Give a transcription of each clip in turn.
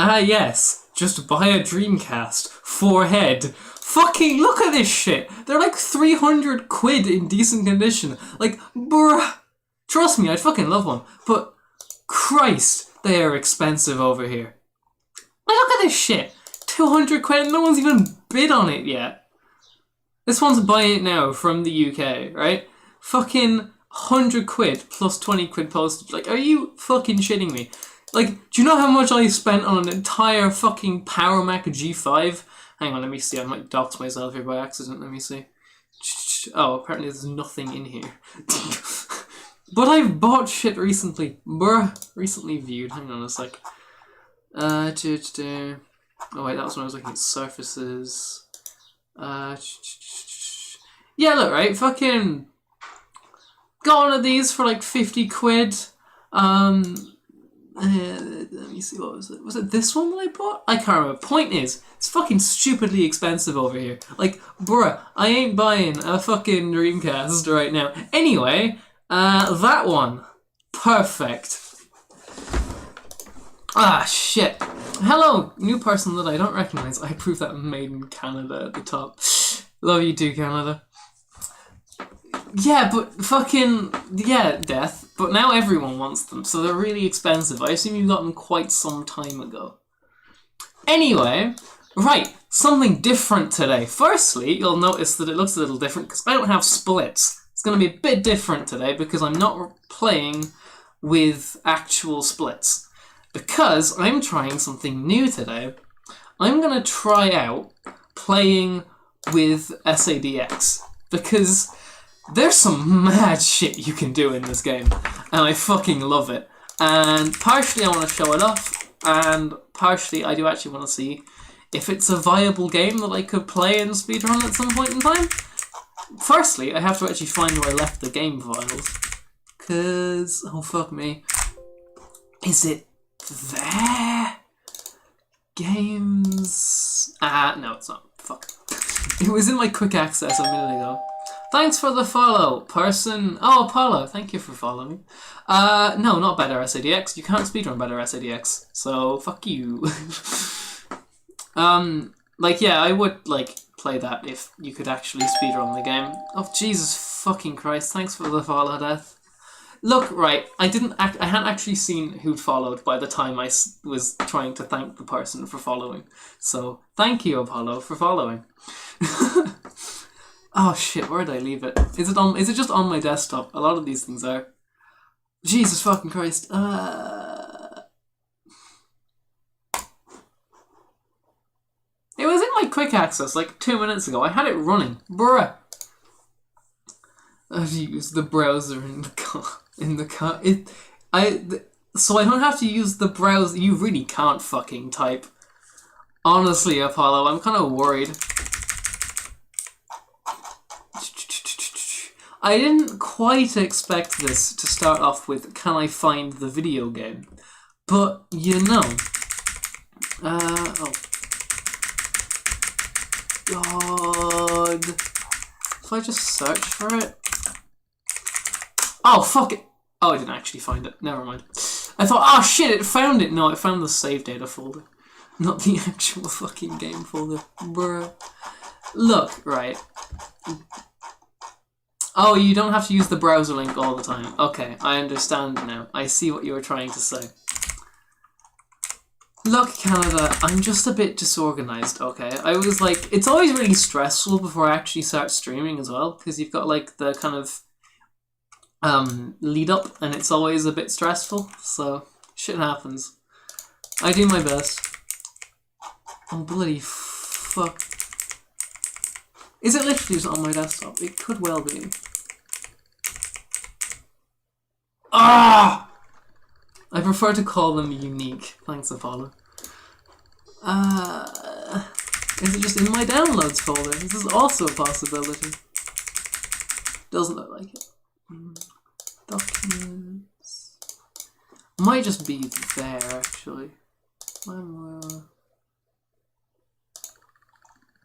Ah yes, just buy a Dreamcast. Forehead. Fucking look at this shit. They're like 300 quid in decent condition. Like, bruh. Trust me, I'd fucking love one. But, Christ, they are expensive over here. Like, look at this shit. 200 quid, no one's even bid on it yet. This one's buy it now from the UK, right? Fucking 100 quid plus 20 quid postage. Like, are you fucking shitting me? Like, do you know how much I spent on an entire fucking Power Mac G5? Hang on, let me see. I might dox myself here by accident. Let me see. Oh, apparently there's nothing in here. But I've bought shit recently. Recently viewed. Hang on a sec. Oh wait, that was when I was looking at surfaces. Yeah, look, right? Fucking got one of these for like 50 quid. Let me see, what was it? Was it this one that I bought? I can't remember. Point is, it's fucking stupidly expensive over here. Like, bruh, I ain't buying a fucking Dreamcast right now. Anyway, that one. Perfect. Ah, shit. Hello, new person that I don't recognize. I approve that made in Canada at the top. Love you too, Canada. Yeah, but fucking... Yeah, Death. But now everyone wants them, so they're really expensive. I assume you got them quite some time ago. Anyway, right, something different today. Firstly, you'll notice that it looks a little different because I don't have splits. It's going to be a bit different today because I'm not playing with actual splits. Because I'm trying something new today. I'm going to try out playing with SADX. Because there's some mad shit you can do in this game. And I fucking love it. And partially I want to show it off. And partially I do actually want to see if it's a viable game that I could play and speedrun at some point in time. Firstly, I have to actually find where I left the game files. Because, oh fuck me. Is it there? Games... no, it's not. Fuck. It was in my quick access a minute ago. Thanks for the follow, person. Oh, Apollo, thank you for following. No, not Better SADX. You can't speedrun Better SADX, so fuck you. Like, yeah, I would, like, play that if you could actually speedrun the game. Oh, Jesus fucking Christ, thanks for the follow, Death. Look, right, I hadn't actually seen who'd followed by the time I was trying to thank the person for following. So, thank you, Apollo, for following. Oh shit, where'd I leave it? Is it just on my desktop? A lot of these things are. Jesus fucking Christ. It was in my quick access like 2 minutes ago. I had it running. Bruh. I've used the browser in the car. So I don't have to use the browser. You really can't fucking type. Honestly, Apollo, I'm kind of worried. I didn't quite expect this to start off with, can I find the video game? But, you know. Oh. God. If I just search for it. Oh, fuck it. Oh, I didn't actually find it. Never mind. I thought, oh shit, it found it. No, it found the save data folder. Not the actual fucking game folder. Bruh. Look, right. Oh, you don't have to use the browser link all the time. Okay, I understand now. I see what you were trying to say. Look, Canada, I'm just a bit disorganized, okay? I was like, it's always really stressful before I actually start streaming as well, because you've got like the kind of lead up, and it's always a bit stressful, so shit happens. I do my best. Oh, bloody fuck. Is it literally just on my desktop? It could well be. Ah! I prefer to call them unique. Thanks, Apollo. Is it just in my downloads folder? This is also a possibility. Doesn't look like it. Documents. Might just be there, actually.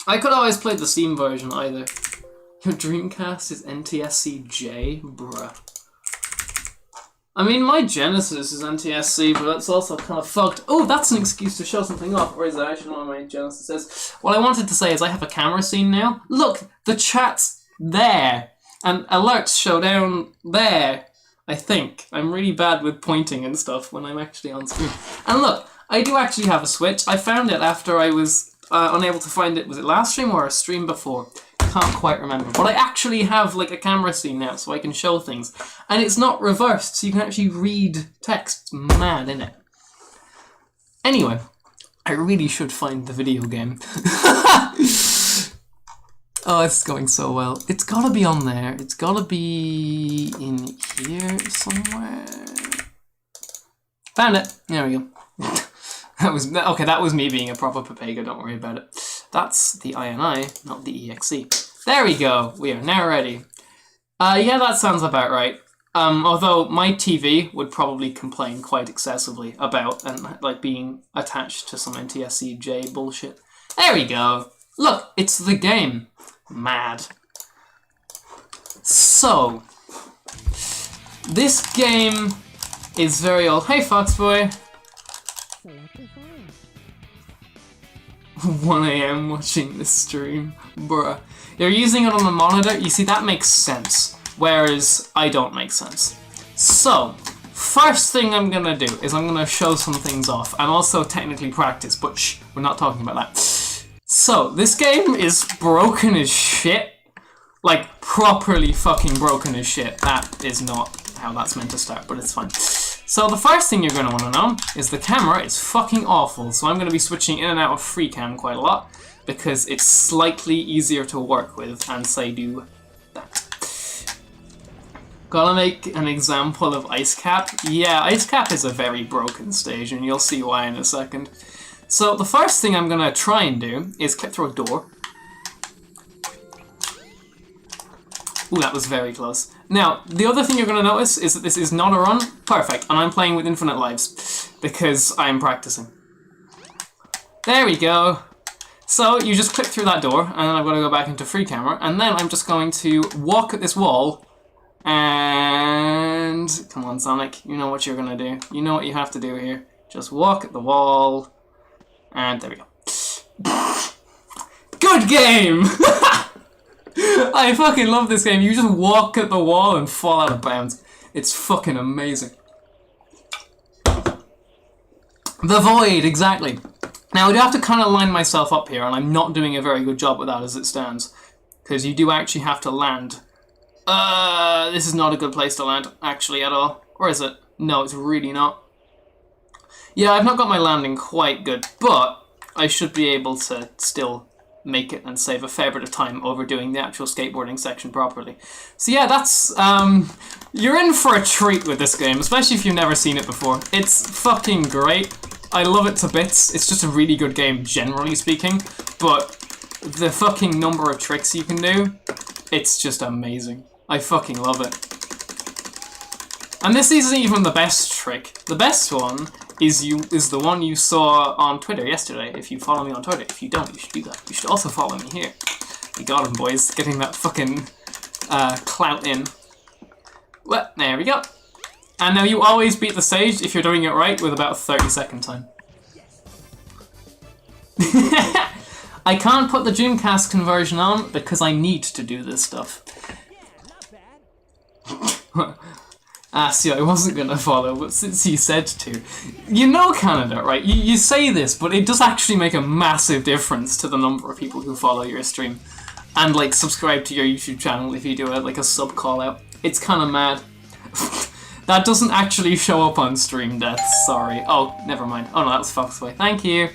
I could always play the Steam version either. Your Dreamcast is NTSC-J? Bruh. I mean, my Genesis is NTSC, but that's also kind of fucked. Oh, that's an excuse to show something off. Or is that actually what my Genesis is? What I wanted to say is I have a camera scene now. Look, the chat's there. And alerts show down there, I think. I'm really bad with pointing and stuff when I'm actually on screen. And look, I do actually have a Switch. I found it after I was unable to find it. Was it last stream or a stream before? Can't quite remember, but I actually have like a camera scene now, so I can show things, and it's not reversed, so you can actually read text. It's mad, innit? Anyway, I really should find the video game. Oh, it's going so well. It's gotta be on there. It's gotta be in here somewhere. Found it. There we go. That was me being a proper Pepega. Don't worry about it. That's the INI, not the EXE. There we go. We are now ready. Yeah, that sounds about right. Although my TV would probably complain quite excessively about like being attached to some NTSC-J bullshit. There we go. Look, it's the game. Mad. So, this game is very old. Hey, Foxboy. 1 AM watching this stream. Bruh. You're using it on the monitor? You see, that makes sense. Whereas, I don't make sense. So, first thing I'm gonna do is I'm gonna show some things off. And also technically practice, but shh, we're not talking about that. So, this game is broken as shit. Like, properly fucking broken as shit. That is not how that's meant to start, but it's fine. So the first thing you're going to want to know is the camera is fucking awful, so I'm going to be switching in and out of FreeCam quite a lot, because it's slightly easier to work with, and say do that. Gotta make an example of Ice Cap. Yeah, Ice Cap is a very broken stage, and you'll see why in a second. So the first thing I'm going to try and do is clip through a door. Ooh, that was very close. Now, the other thing you're going to notice is that this is not a run. Perfect. And I'm playing with infinite lives because I'm practicing. There we go. So you just clip through that door, and then I've got to go back into free camera, and then I'm just going to walk at this wall, and... Come on, Sonic. You know what you're going to do. You know what you have to do here. Just walk at the wall, and there we go. Good game! I fucking love this game. You just walk at the wall and fall out of bounds. It's fucking amazing. The Void, exactly. Now, I do have to kind of line myself up here, and I'm not doing a very good job with that as it stands. Because you do actually have to land. This is not a good place to land, actually, at all. Or is it? No, it's really not. Yeah, I've not got my landing quite good, but I should be able to still make it and save a fair bit of time overdoing the actual skateboarding section properly. So yeah, that's, you're in for a treat with this game, especially if you've never seen it before. It's fucking great. I love it to bits. It's just a really good game, generally speaking, but the fucking number of tricks you can do, it's just amazing. I fucking love it. And this isn't even the best trick. The best one is the one you saw on Twitter yesterday. If you follow me on Twitter. If you don't, you should do that. You should also follow me here. We got him, boys. Getting that fucking clout in. Well, there we go. And now you always beat the stage if you're doing it right with about a 30-second time. I can't put the Dreamcast conversion on because I need to do this stuff. See, I wasn't gonna follow, but since you said to. You know Canada, right? You say this, but it does actually make a massive difference to the number of people who follow your stream. And, like, subscribe to your YouTube channel if you do it, like, a sub call-out. It's kind of mad. That doesn't actually show up on stream deaths, sorry. Oh, never mind. Oh no, that was Foxway. Thank you.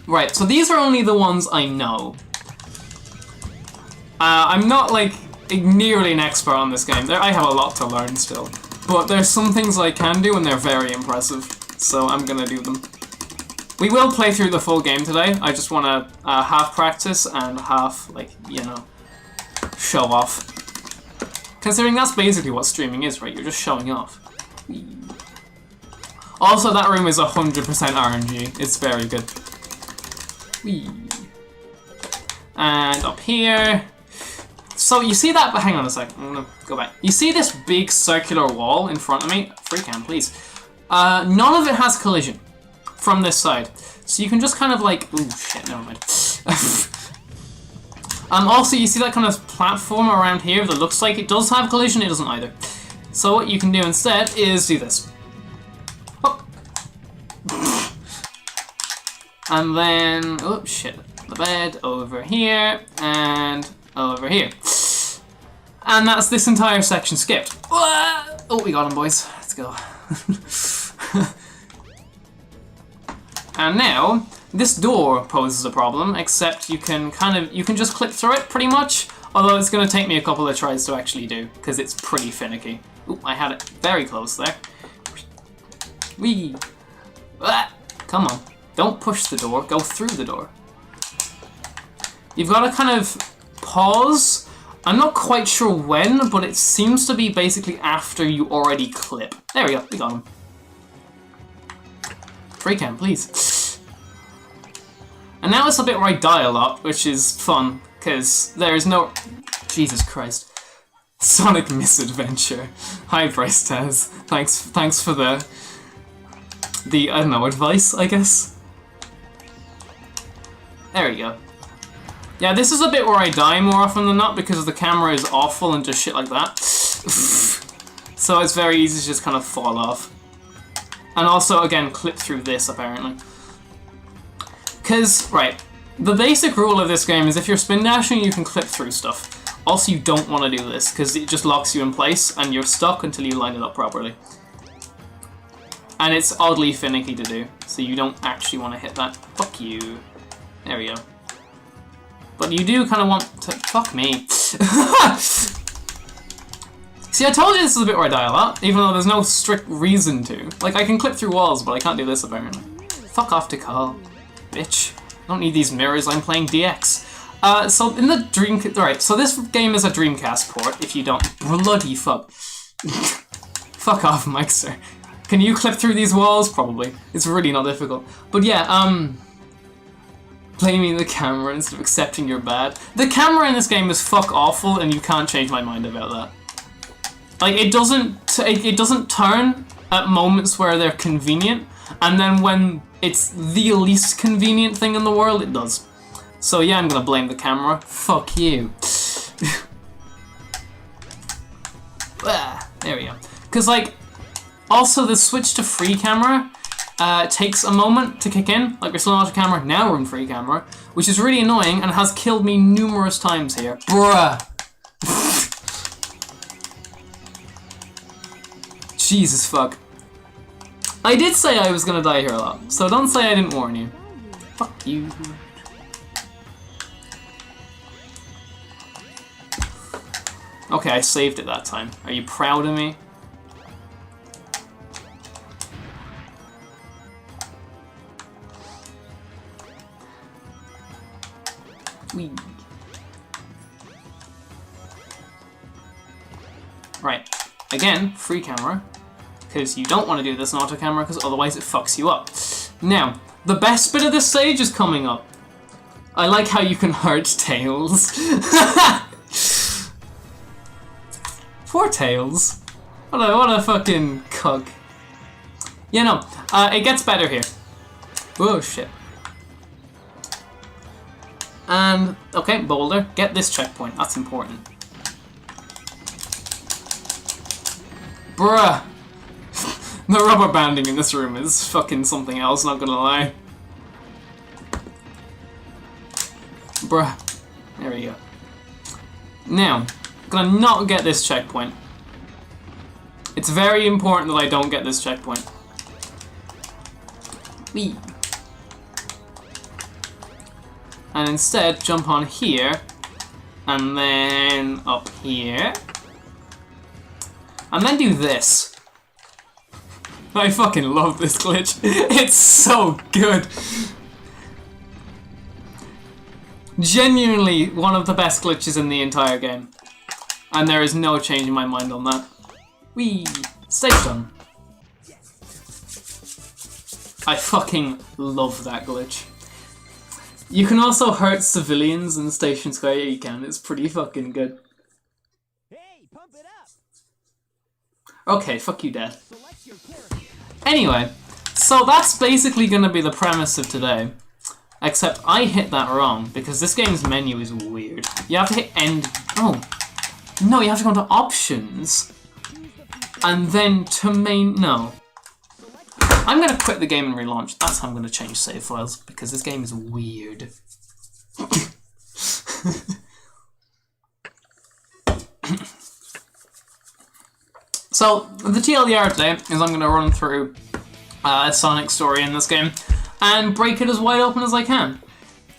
Right, so these are only the ones I know. I'm not, like, nearly an expert on this game. I have a lot to learn still. But there's some things I can do and they're very impressive. So I'm gonna do them. We will play through the full game today. I just want to half practice and half, like, you know, show off. Considering that's basically what streaming is, right? You're just showing off. Also, that room is 100% RNG. It's very good. And up here. So you see that, but hang on a second, I'm gonna go back. You see this big circular wall in front of me? Free cam, please. None of it has collision from this side. So you can just kind of like, ooh, shit, never mind. Also, you see that kind of platform around here that looks like it does have collision, it doesn't either. So what you can do instead is do this. Oh. And then, oh shit, the bed over here, and over here. And that's this entire section skipped. Oh, we got him, boys. Let's go. And now, this door poses a problem, except you can just clip through it, pretty much. Although it's going to take me a couple of tries to actually do, because it's pretty finicky. Ooh, I had it very close there. Whee! Come on. Don't push the door, go through the door. You've got to kind of pause. I'm not quite sure when, but it seems to be basically after you already clip. There we go, we got him. Free cam, please. And now it's a bit where I die a lot, which is fun, because there is no... Jesus Christ. Sonic Misadventure. Hi, Bryce Taz. Thanks for the I don't know, advice, I guess? There we go. Yeah, this is a bit where I die more often than not because the camera is awful and just shit like that. So it's very easy to just kind of fall off. And also, again, clip through this, apparently. Because, right, the basic rule of this game is if you're spin dashing, you can clip through stuff. Also, you don't want to do this because it just locks you in place and you're stuck until you line it up properly. And it's oddly finicky to do, so you don't actually want to hit that. Fuck you. There we go. But you do kind of want to... Fuck me. See, I told you this is a bit where I die a lot, even though there's no strict reason to. Like, I can clip through walls, but I can't do this, apparently. Fuck off, Tikal. Bitch. I don't need these mirrors, I'm playing DX. So in the Alright, so this game is a Dreamcast port, if you don't... Bloody fuck. Fuck off, Mixer. Can you clip through these walls? Probably. It's really not difficult. But yeah, blaming the camera instead of accepting you're bad. The camera in this game is fuck awful, and you can't change my mind about that. Like, it doesn't turn at moments where they're convenient, and then when it's the least convenient thing in the world, it does. So yeah, I'm gonna blame the camera. Fuck you. There we go. Because, like, also the switch to free camera takes a moment to kick in. Like, we're still not a camera, now we're in free camera, which is really annoying and has killed me numerous times here. Bruh. Jesus fuck. I did say I was gonna die here a lot, so don't say I didn't warn you. Fuck you. Okay, I saved it that time. Are you proud of me? Whee. Right. Again, free camera. Because you don't want to do this in auto camera, because otherwise it fucks you up. Now, the best bit of this stage is coming up. I like how you can hurt Tails. Poor Tails. What a fucking cuck. Yeah, no, it gets better here. Oh shit. And, okay, Boulder, get this checkpoint, that's important. Bruh. The rubber banding in this room is fucking something else, not gonna lie. Bruh. There we go. Now, I'm gonna not get this checkpoint. It's very important that I don't get this checkpoint. Whee! And instead, jump on here, and then up here, and then do this. I fucking love this glitch. It's so good. Genuinely one of the best glitches in the entire game. And there is no change in my mind on that. Whee! Stage done. I fucking love that glitch. You can also hurt civilians in Station Square, yeah, you can. It's pretty fucking good. Okay, fuck you, Death. Anyway, so that's basically gonna be the premise of today. Except I hit that wrong, because this game's menu is weird. You have to hit end... Oh. No, you have to go into options. And then to main... No. I'm gonna quit the game and relaunch. That's how I'm gonna change save files, because this game is weird. So, the TLDR today is I'm gonna run through a Sonic story in this game and break it as wide open as I can.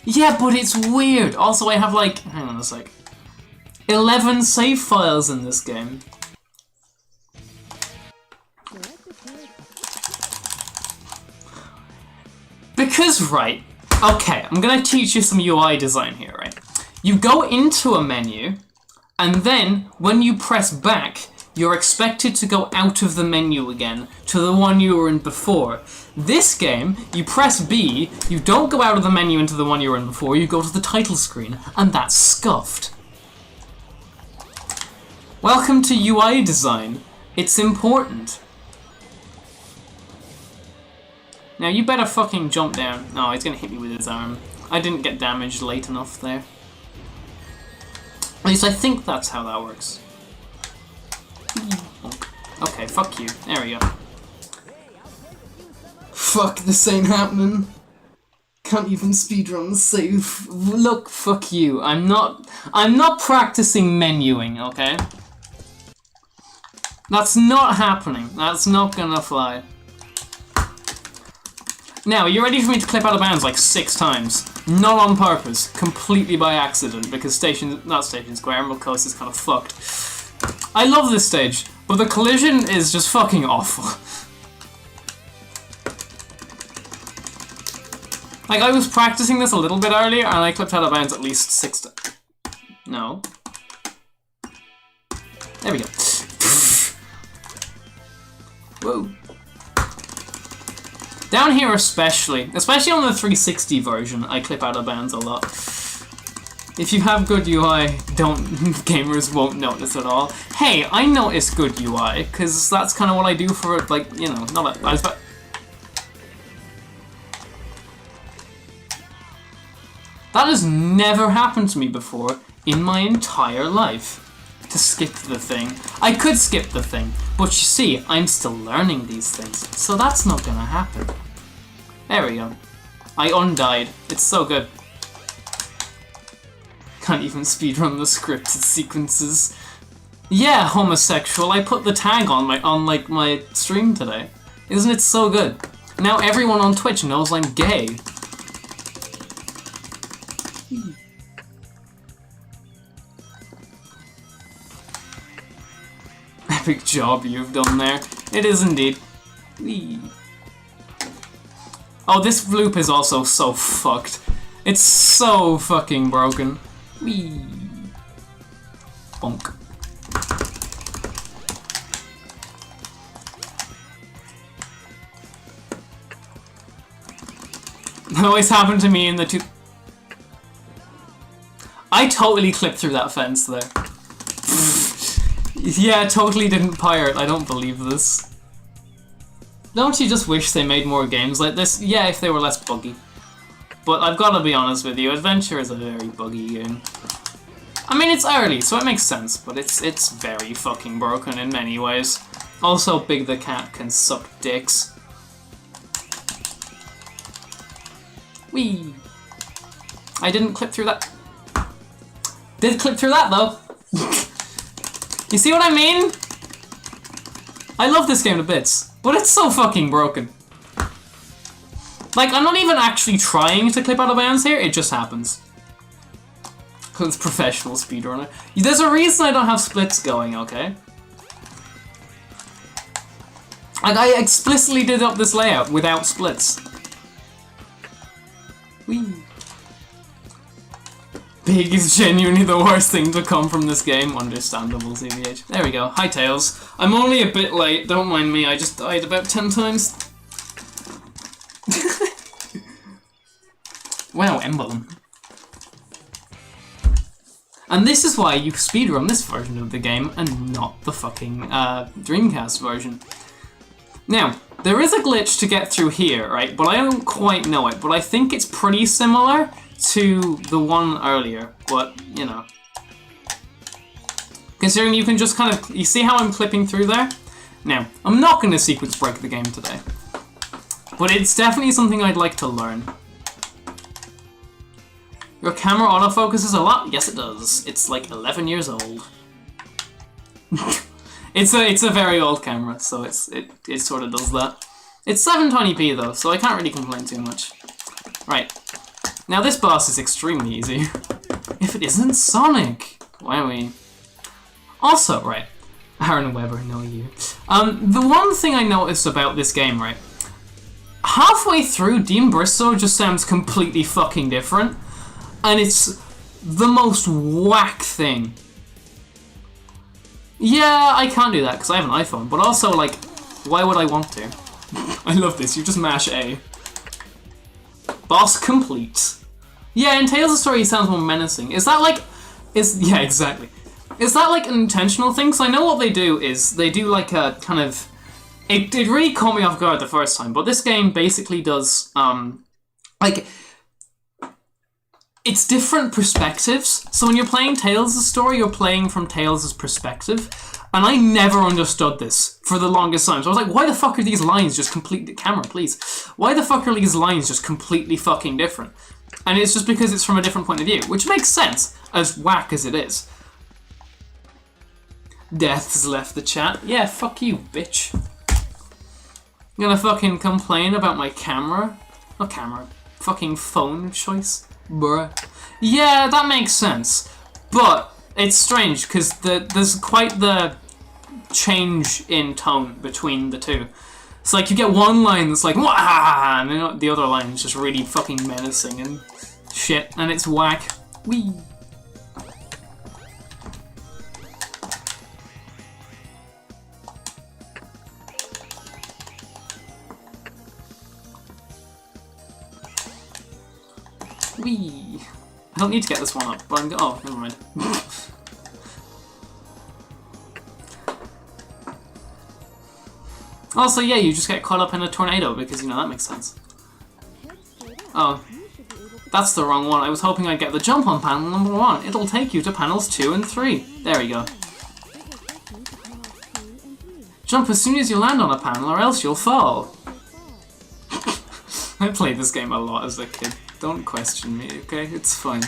Yeah, but it's weird. Also, I have like, hang on a sec, 11 save files in this game. Because, right, okay, I'm gonna teach you some UI design here, right? You go into a menu, and then when you press back, you're expected to go out of the menu again to the one you were in before. This game, you press B, you don't go out of the menu into the one you were in before, you go to the title screen, and that's scuffed. Welcome to UI design. It's important. Now you better fucking jump down. No, he's gonna hit me with his arm. I didn't get damaged late enough there. At least I think that's how that works. Okay, fuck you. There we go. Fuck, this ain't happening. Can't even speedrun the save. Look, fuck you. I'm not practicing menuing, okay? That's not happening. That's not gonna fly. Now, you're ready for me to clip out of bounds like 6 times. Not on purpose. Completely by accident, because not Station Square, Emerald Coast is kind of fucked. I love this stage, but the collision is just fucking awful. Like, I was practicing this a little bit earlier, and I clipped out of bounds at least 6 times. No. There we go. Whoa. Down here especially on the 360 version, I clip out of bounds a lot. If you have good UI, gamers won't notice at all. Hey, I notice good UI, because that's kind of what I do for, like, you know, that has never happened to me before in my entire life. To skip the thing. I could skip the thing, but you see, I'm still learning these things, so that's not gonna happen. There we go. I undied. It's so good. Can't even speedrun the scripted sequences. Yeah, homosexual. I put the tag on my stream today. Isn't it so good? Now everyone on Twitch knows I'm gay. Epic job you've done there. It is indeed. Whee. Oh, this loop is also so fucked. It's so fucking broken. Whee. Bonk. That always happened to me in the I totally clipped through that fence there. Yeah, totally didn't pirate. I don't believe this. Don't you just wish they made more games like this? Yeah, if they were less buggy. But I've got to be honest with you, Adventure is a very buggy game. I mean, it's early, so it makes sense, but it's very fucking broken in many ways. Also, Big the Cat can suck dicks. Whee! I didn't clip through that. Did clip through that, though. You see what I mean? I love this game to bits, but it's so fucking broken. Like, I'm not even actually trying to clip out of bounds here, it just happens. Because it's professional speedrunner. There's a reason I don't have splits going, okay? Like, I explicitly did up this layout without splits. Whee! Big is genuinely the worst thing to come from this game. Understandable, CVH. There we go. Hi, Tails. I'm only a bit late. Don't mind me. I just died about 10 times. Wow, emblem. And this is why you speedrun this version of the game and not the fucking Dreamcast version. Now, there is a glitch to get through here, right? But I don't quite know it. But I think it's pretty similar to the one earlier. But, you know. Considering you can just kind of... You see how I'm clipping through there? Now, I'm not going to sequence break the game today. But it's definitely something I'd like to learn. Your camera autofocuses a lot? Yes, it does. It's like 11 years old. It's a very old camera, so it sort of does that. It's 720p though, so I can't really complain too much. Right. Now this boss is extremely easy. If it isn't Sonic! Wowee. Also, right. Aaron Weber, no you. The one thing I noticed about this game, right? Halfway through, Dean Bristow just sounds completely fucking different. And it's the most whack thing. Yeah, I can't do that because I have an iPhone, but also, like, why would I want to? I love this, you just mash A. Boss complete. Yeah, in Tales of Story he sounds more menacing. Is that like... Yeah, exactly. Is that like an intentional thing? Because I know what they do is, they do like a kind of... It really caught me off guard the first time, but this game basically does, like... It's different perspectives. So when you're playing Tails' story, you're playing from Tails' perspective. And I never understood this for the longest time. So I was like, why the fuck are these lines just completely... Camera, please. Why the fuck are these lines just completely fucking different? And it's just because it's from a different point of view, which makes sense, as whack as it is. Death's left the chat. Yeah, fuck you, bitch. You gonna fucking complain about my camera? Not camera. Fucking phone choice? Bruh. Yeah, that makes sense. But it's strange because there's quite the change in tone between the two. It's like you get one line that's like wah, and then the other line is just really fucking menacing and shit, and it's whack. Wee. Wee. I don't need to get this one up, but I'm oh, never mind. Also, yeah, you just get caught up in a tornado because, you know, that makes sense. Oh, that's the wrong one. I was hoping I'd get the jump on panel number 1. It'll take you to panels 2 and 3. There we go. Jump as soon as you land on a panel or else you'll fall. I played this game a lot as a kid. Don't question me, okay? It's fine.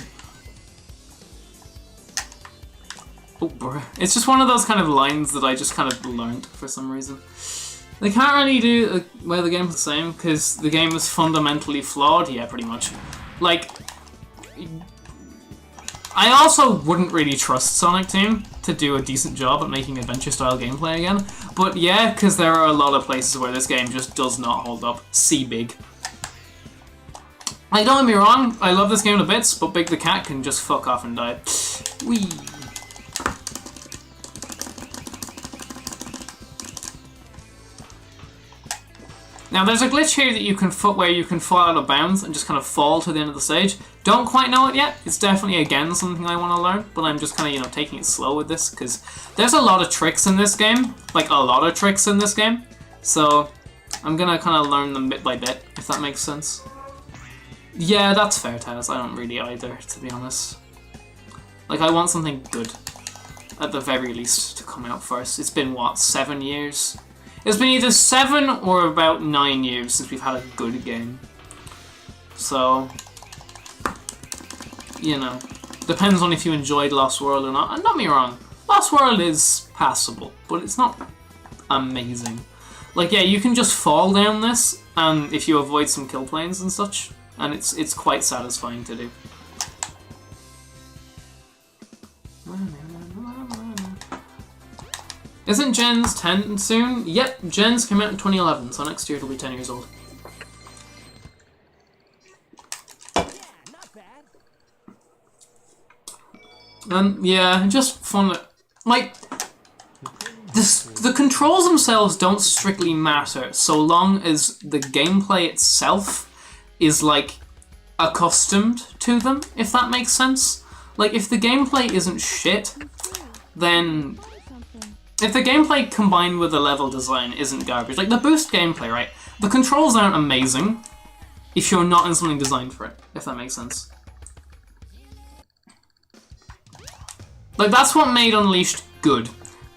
Oh, bruh. It's just one of those kind of lines that I just kind of learned for some reason. They can't really do where the game's the same, because the game is fundamentally flawed. Yeah, pretty much. Like, I also wouldn't really trust Sonic Team to do a decent job at making adventure-style gameplay again. But yeah, because there are a lot of places where this game just does not hold up. See Big. Like, don't get me wrong, I love this game to bits, but Big the Cat can just fuck off and die. Whee! Now, there's a glitch here that you can where you can fall out of bounds and just kind of fall to the end of the stage. Don't quite know it yet. It's definitely, again, something I want to learn, but I'm just kind of, you know, taking it slow with this, because there's a lot of tricks in this game. Like, a lot of tricks in this game. So, I'm gonna kind of learn them bit by bit, if that makes sense. Yeah, that's fair, Taz. I don't really either, to be honest. Like, I want something good, at the very least, to come out first. It's been, what, 7 years? It's been either 7 or about 9 years since we've had a good game. So, you know, depends on if you enjoyed Lost World or not. And don't get me wrong, Lost World is passable, but it's not amazing. Like, yeah, you can just fall down this, and if you avoid some kill planes and such, and it's quite satisfying to do. Isn't Gens 10 soon? Yep, Gens came out in 2011, so next year it'll be 10 years old. Yeah, just fun. Like, the controls themselves don't strictly matter so long as the gameplay itself is, like, accustomed to them, if that makes sense. Like, if the gameplay isn't shit, then... If the gameplay combined with the level design isn't garbage, like the boost gameplay, right? The controls aren't amazing if you're not in something designed for it, if that makes sense. Like, that's what made Unleashed good,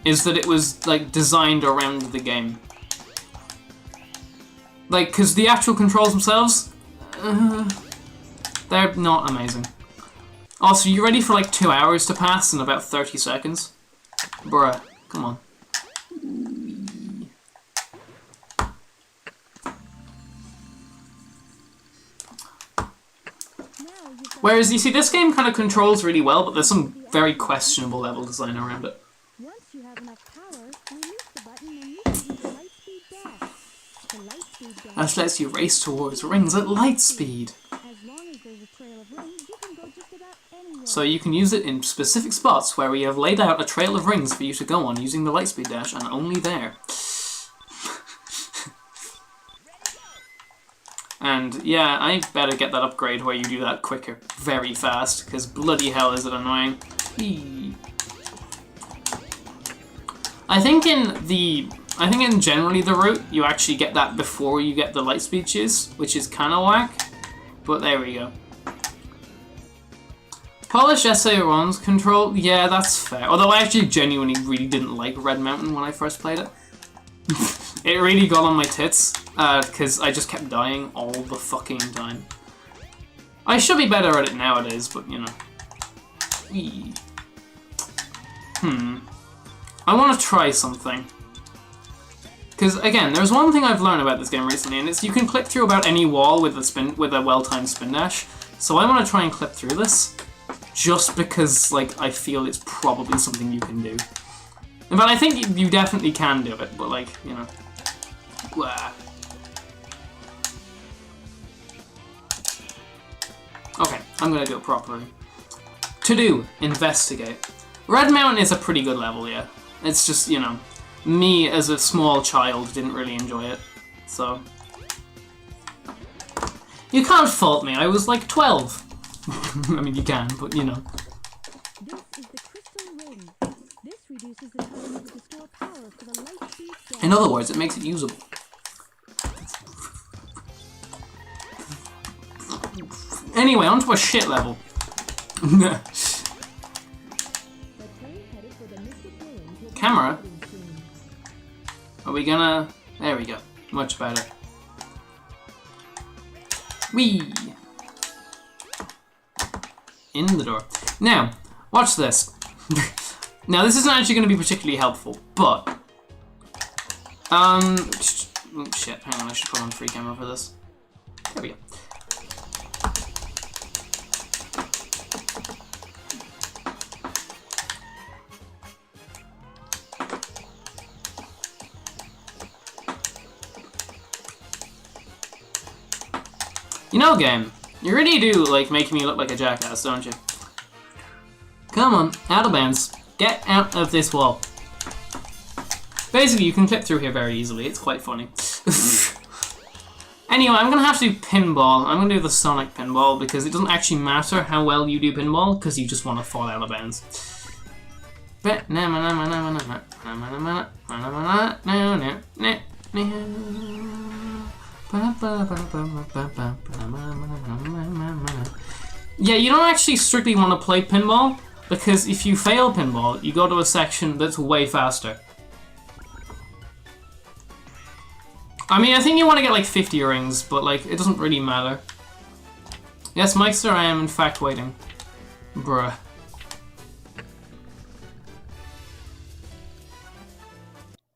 is that it was, like, designed around the game. Like, because the actual controls themselves, they're not amazing. Also, you ready for, like, 2 hours to pass in about 30 seconds? Bruh, come on. Whereas, you see, this game kind of controls really well, but there's some very questionable level design around it. Once you have enough power, release the button and you can do the Lightspeed dash. The Lightspeed dash. That lets you race towards rings at light speed. As long as there's a trail of rings, you can go just about anywhere. So you can use it in specific spots where we have laid out a trail of rings for you to go on using the Lightspeed dash, and only there. And yeah, I better get that upgrade where you do that quicker, very fast, because bloody hell is it annoying. Eee. I think in generally the route, you actually get that before you get the Lightspeed juice, which is kind of whack, but there we go. Polished SA1's control, yeah, that's fair. Although I actually genuinely really didn't like Red Mountain when I first played it. It really got on my tits, because I just kept dying all the fucking time. I should be better at it nowadays, but you know. Whee. I want to try something. Because again, there's one thing I've learned about this game recently, and it's you can clip through about any wall with a well-timed spin dash. So I want to try and clip through this, just because like I feel it's probably something you can do. But I think you definitely can do it, but like, you know. Blah. Okay, I'm gonna do it properly. To do, investigate. Red Mountain is a pretty good level, yeah. It's just, you know, me as a small child didn't really enjoy it, so. You can't fault me, I was like 12. I mean, you can, but you know. This is the crystal ring. This reduces the time needed to store power for the Lightspeed dash. In other words, it makes it usable. Anyway, onto a shit level. Camera? Are we gonna... There we go. Much better. Whee! In the door. Now, watch this. Now, this isn't actually going to be particularly helpful, but... Oh, shit. Hang on, I should put on free camera for this. There we go. You know, game, you really do, like, make me look like a jackass, don't you? Come on, out of bounds. Get out of this wall. Basically, you can clip through here very easily. It's quite funny. Anyway, I'm going to have to do pinball. I'm going to do the Sonic pinball because it doesn't actually matter how well you do pinball because you just want to fall out of bounds. Yeah, you don't actually strictly want to play pinball, because if you fail pinball, you go to a section that's way faster. I mean, I think you want to get like 50 rings, but like, it doesn't really matter. Yes, Mikester, I am in fact waiting. Bruh.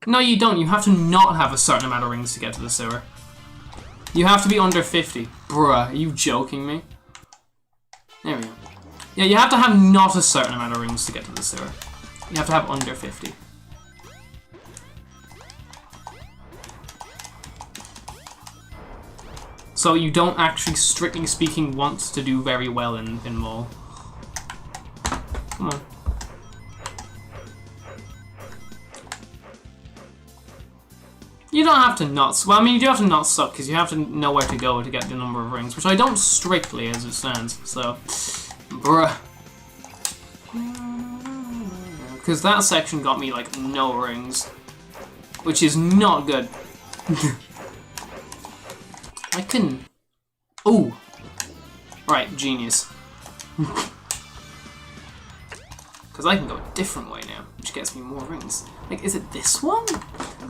No, you don't. You have to not have a certain amount of rings to get to the sewer. You have to be under 50. Bruh, are you joking me? There we go. Yeah, you have to have not a certain amount of rings to get to the sewer. You have to have under 50. So you don't actually, strictly speaking, want to do very well in pinball. Come on. You don't have to not... Well, I mean, you do have to not suck, because you have to know where to go to get the number of rings, which I don't strictly, as it stands, so... Bruh. because that section got me like no rings, which is not good. I can... Ooh! Right, genius. Because I can go a different way now, which gets me more rings. Like, is it this one?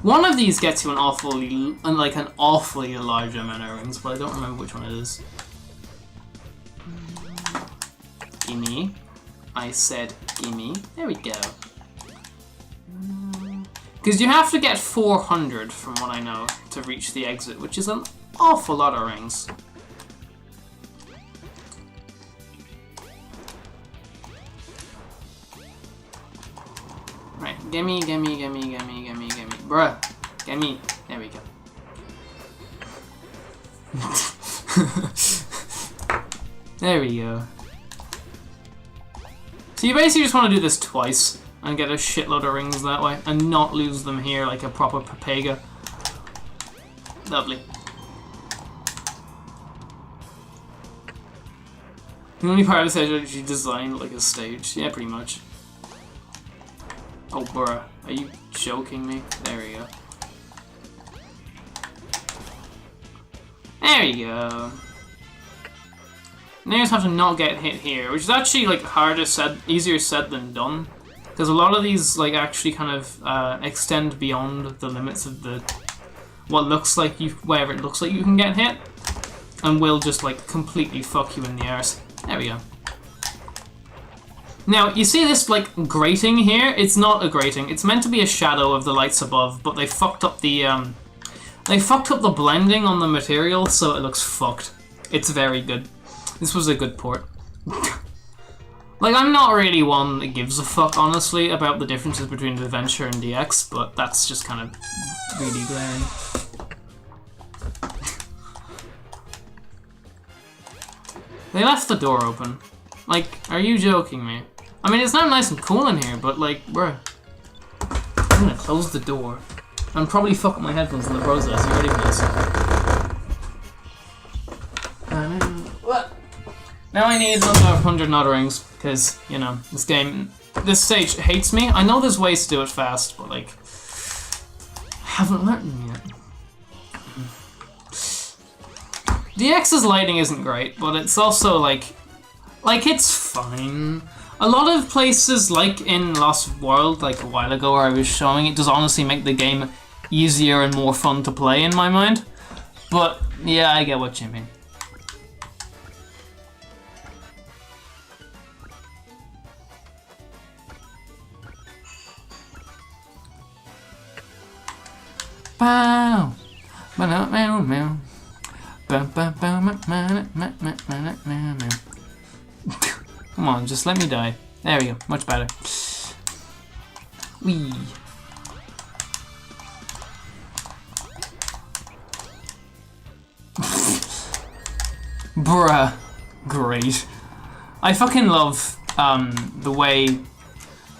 One of these gets you an awfully large amount of rings, but I don't remember which one it is. Gimme. I said gimme. There we go. Because you have to get 400, from what I know, to reach the exit, which is an awful lot of rings. Right, gimme. Bruh, gimme. There we go. There we go. So you basically just want to do this twice and get a shitload of rings that way and not lose them here like a proper Pepega. Lovely. The only part of this is actually designed like a stage. Yeah, pretty much. Oh, bruh. Are you joking me? There we go. There you go. Now you just have to not get hit here, which is actually like easier said than done, because a lot of these like actually kind of extend beyond the limits of wherever it looks like you can get hit, and will just like completely fuck you in the arse. There we go. Now you see this like grating here? It's not a grating. It's meant to be a shadow of the lights above, but they fucked up the blending on the material, so it looks fucked. It's very good. This was a good port. Like, I'm not really one that gives a fuck, honestly, about the differences between Adventure and DX, but that's just kind of really glaring. They left the door open. Like, are you joking me? I mean, it's not nice and cool in here, but like, bruh. I'm gonna close the door. And probably fuck up my headphones in the process. You ready for this? Now I need another 100 Nod rings, because, you know, this stage hates me. I know there's ways to do it fast, but like, I haven't learned them yet. DX's lighting isn't great, but it's also like it's fine. A lot of places, like in Lost World, like a while ago where I was showing, it does honestly make the game easier and more fun to play in my mind. But yeah, I get what you mean. Bow, bow, bow, bow. Come on, just let me die. There we go, much better. Wee. Bruh. Great. I fucking love the way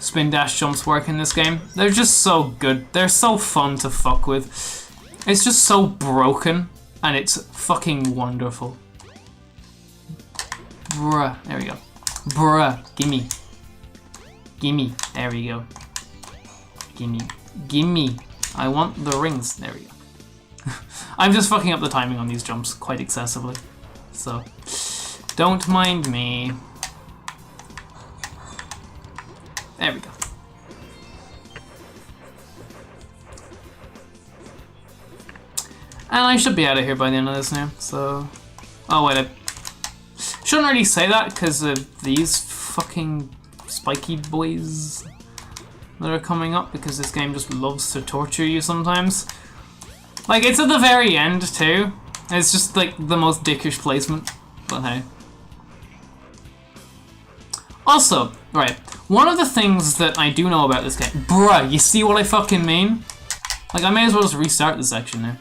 spin dash jumps work in this game. They're just so good. They're so fun to fuck with. It's just so broken, and it's fucking wonderful. Bruh. There we go. Bruh. Gimme. Gimme. There we go. Gimme. Gimme. I want the rings. There we go. I'm just fucking up the timing on these jumps quite excessively. So, don't mind me. There we go. And I should be out of here by the end of this now, so... Oh wait, I shouldn't really say that because of these fucking spiky boys that are coming up, because this game just loves to torture you sometimes. Like, it's at the very end too. It's just like the most dickish placement, but hey. Also, right, one of the things that I do know about this game... Bruh, you see what I fucking mean? Like, I may as well just restart the section now.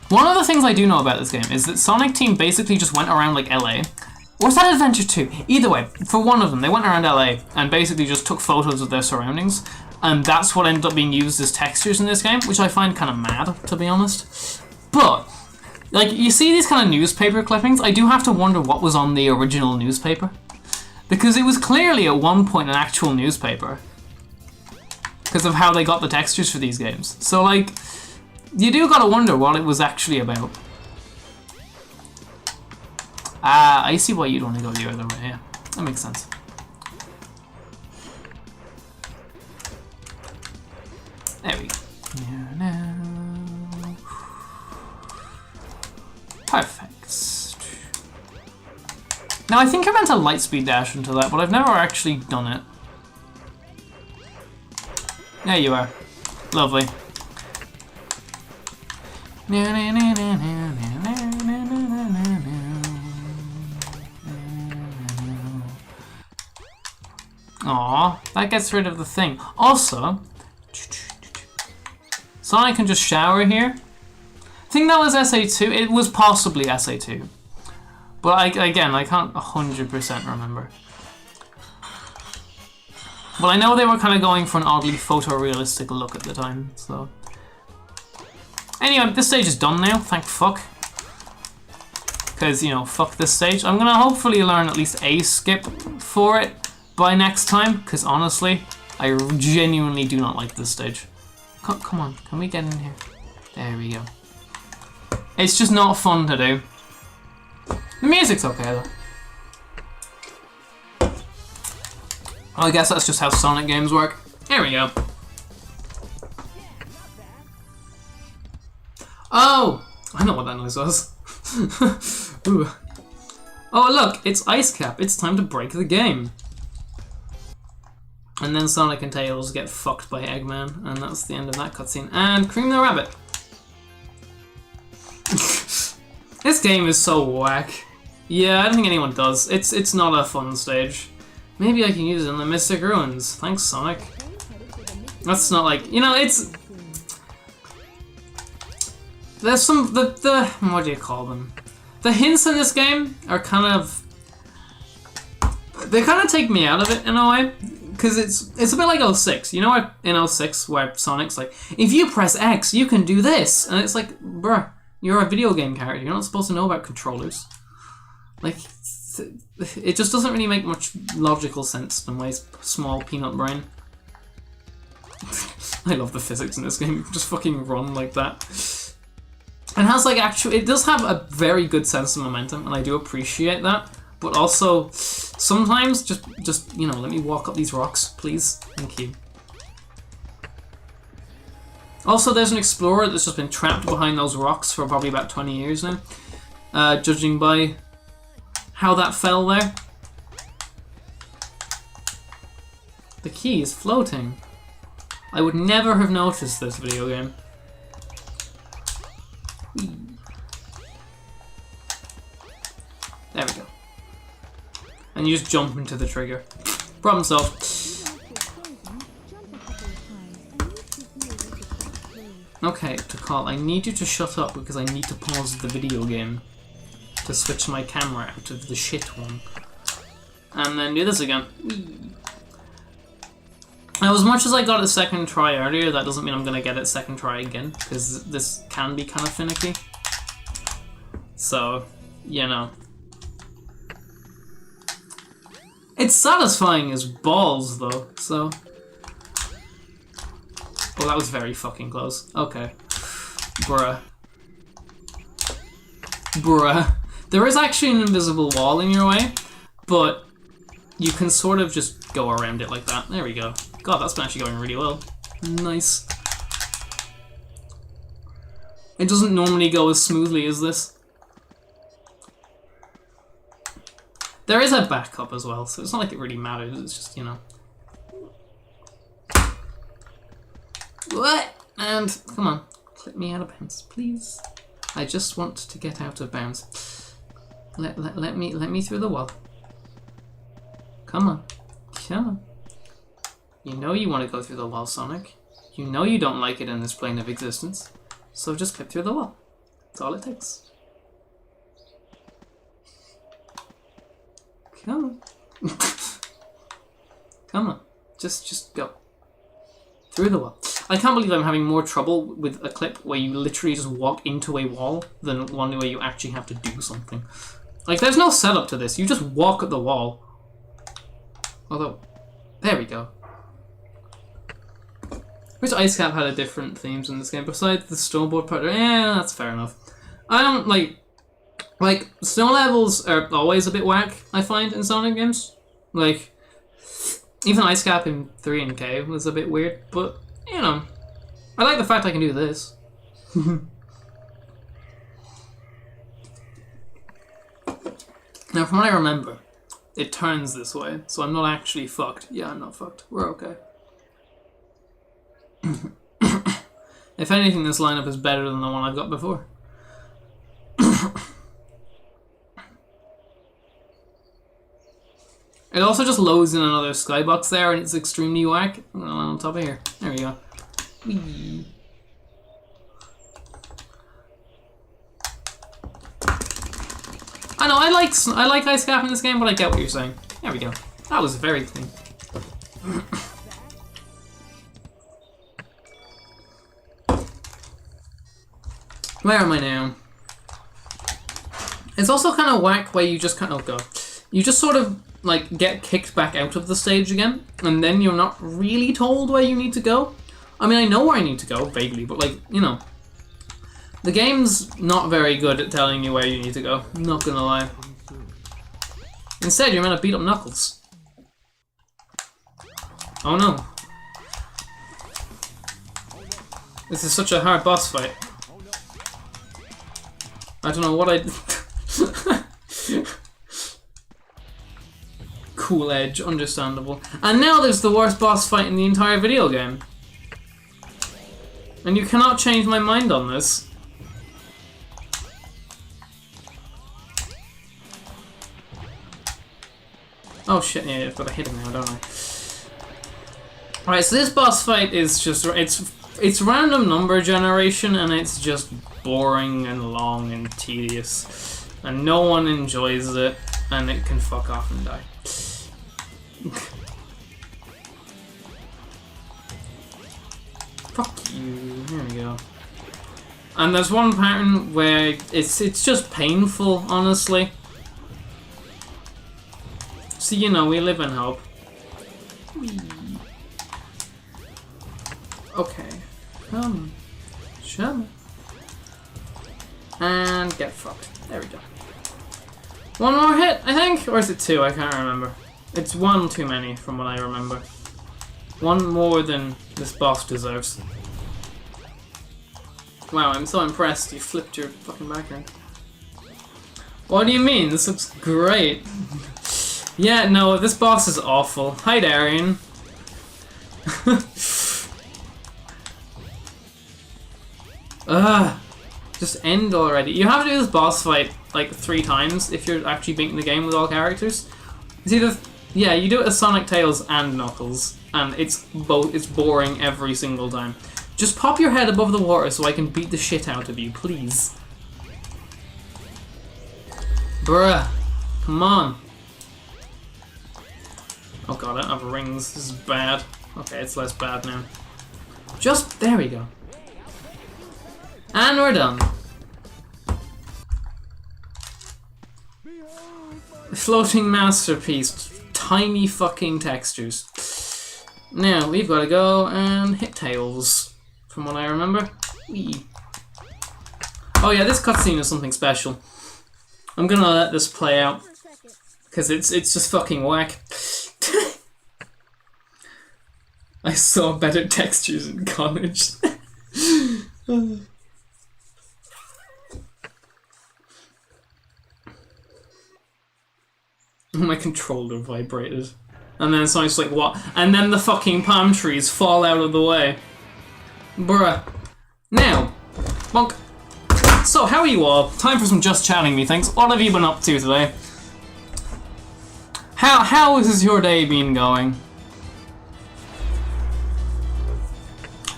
One of the things I do know about this game is that Sonic Team basically just went around like LA. Or was that Adventure 2? Either way, for one of them, they went around LA and basically just took photos of their surroundings. And that's what ended up being used as textures in this game, which I find kind of mad, to be honest. But, like, you see these kind of newspaper clippings, I do have to wonder what was on the original newspaper. Because it was clearly at one point an actual newspaper. Because of how they got the textures for these games. So, like, you do gotta wonder what it was actually about. Ah, I see why you'd want to go the other way, yeah. That makes sense. There we go. Perfect. Now, I think I meant a lightspeed dash into that, but I've never actually done it. There you are. Lovely. Aw, that gets rid of the thing. Also, Sonic can just shower here. I think that was SA2. It was possibly SA2. But again, I can't 100% remember. Well, I know they were kind of going for an oddly photorealistic look at the time, so... Anyway, this stage is done now, thank fuck. Because, you know, fuck this stage. I'm gonna hopefully learn at least a skip for it by next time, because honestly, I genuinely do not like this stage. Come on, can we get in here? There we go. It's just not fun to do. The music's okay though. I guess that's just how Sonic games work. Here we go. Oh! I know what that noise was. Ooh. Oh look, it's Ice Cap. It's time to break the game. And then Sonic and Tails get fucked by Eggman, and that's the end of that cutscene. And Cream the Rabbit. This game is so whack. Yeah, I don't think anyone does. It's not a fun stage. Maybe I can use it in the Mystic Ruins. Thanks, Sonic. That's not like, you know, it's... There's some, the what do you call them? The hints in this game are kind of... They kind of take me out of it in a way. Because it's a bit like 06. You know what, in 06 where Sonic's like, if you press X, you can do this. And it's like, bruh, you're a video game character. You're not supposed to know about controllers. Like, it just doesn't really make much logical sense to my small peanut brain. I love the physics in this game. You can just fucking run like that. It has like it does have a very good sense of momentum, and I do appreciate that. But also, sometimes just you know, let me walk up these rocks, please. Thank you. Also, there's an explorer that's just been trapped behind those rocks for probably about 20 years now, judging by how that fell there. The key is floating. I would never have noticed this video game. Whee. There we go. And you just jump into the trigger. Problem solved. Okay, Takal, I need you to shut up because I need to pause the video game to switch my camera out of the shit one. And then do this again. Whee. Now, as much as I got it second try earlier, that doesn't mean I'm gonna get it second try again, because this can be kind of finicky. So, you know. It's satisfying as balls, though, so... Oh, that was very fucking close. Okay. Bruh. Bruh. There is actually an invisible wall in your way, but you can sort of just go around it like that. There we go. God, that's been actually going really well. Nice. It doesn't normally go as smoothly as this. There is a backup as well, so it's not like it really matters, it's just, you know. What? And, come on, clip me out of bounds, please. I just want to get out of bounds. Let me through the wall. Come on. Come on. You know you want to go through the wall, Sonic. You know you don't like it in this plane of existence. So just clip through the wall. That's all it takes. Come on. Come on. Just go. Through the wall. I can't believe I'm having more trouble with a clip where you literally just walk into a wall than one where you actually have to do something. Like, there's no setup to this. You just walk at the wall. Although, there we go. Which Ice Cap had a different themes in this game besides the snowboard part. Yeah, that's fair enough. I don't like snow levels are always a bit whack. I find in Sonic games, like even Ice Cap in 3 and K was a bit weird, but you know, I like the fact I can do this. Now, from what I remember, it turns this way, so I'm not actually fucked. Yeah, I'm not fucked. We're okay. If anything, this lineup is better than the one I've got before. It also just loads in another skybox there, and it's extremely whack. I'm gonna land on top of here. There we go. Whee. I know, I like Ice Cap in this game, but I get what you're saying. There we go. That was very clean. Where am I now? It's also kind of whack where you just kind of go. You just sort of like get kicked back out of the stage again, and then you're not really told where you need to go. I mean, I know where I need to go vaguely, but like, you know, the game's not very good at telling you where you need to go. I'm not gonna lie. Instead, you're meant to beat up Knuckles. Oh no. This is such a hard boss fight. I don't know what I... Cool edge, understandable. And now there's the worst boss fight in the entire video game. And you cannot change my mind on this. Oh shit, yeah, I've got to hit him now, don't I? Alright, so this boss fight is just... It's random number generation, and it's just boring and long and tedious. And no one enjoys it, and it can fuck off and die. Fuck you. There we go. And there's one pattern where it's just painful, honestly. So you know, we live in hope. Whee. Okay. Show me. And get fucked. There we go. One more hit, I think? Or is it 2? I can't remember. It's 1 too many, from what I remember. 1 more than this boss deserves. Wow, I'm so impressed. You flipped your fucking background. What do you mean? This looks great. Yeah, no, this boss is awful. Hi, Darian. Ugh. Just end already. You have to do this boss fight like 3 times if you're actually beating the game with all characters. It's either... Yeah, you do it as Sonic, Tails, and Knuckles. And it's boring every single time. Just pop your head above the water so I can beat the shit out of you, please. Bruh. Come on. Oh god, I don't have rings. This is bad. Okay, it's less bad now. Just... There we go. And we're done. Floating masterpiece. Tiny fucking textures. Now, we've got to go and hit Tails. From what I remember. Whee. Oh yeah, this cutscene is something special. I'm gonna let this play out. Because it's just fucking whack. I saw better textures in college. My controller vibrated. And then someone's like, what? And then the fucking palm trees fall out of the way. Bruh. Now, bonk. So, how are you all? Time for some just chatting, methinks. What have you been up to today? How has your day been going?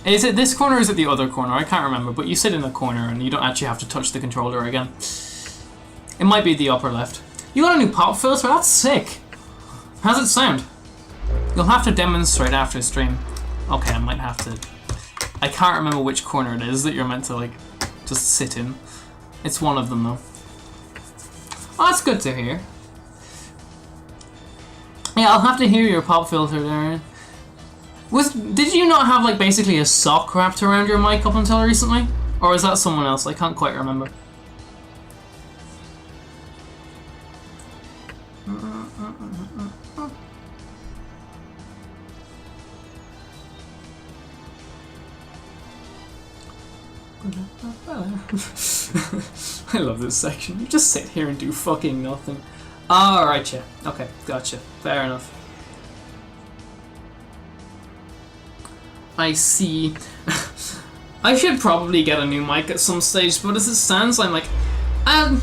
Is it this corner or is it the other corner? I can't remember, but you sit in the corner and you don't actually have to touch the controller again. It might be the upper left. You got a new pop filter? That's sick. How's it sound? You'll have to demonstrate after stream. Okay, I might have to. I can't remember which corner it is that you're meant to, like, just sit in. It's one of them, though. Oh, that's good to hear. Yeah, I'll have to hear your pop filter there. Did you not have like basically a sock wrapped around your mic up until recently? Or is that someone else? I can't quite remember. I love this section. You just sit here and do fucking nothing. Alright, yeah. Okay, gotcha. Fair enough. I see. I should probably get a new mic at some stage, but as it stands, I'm like, I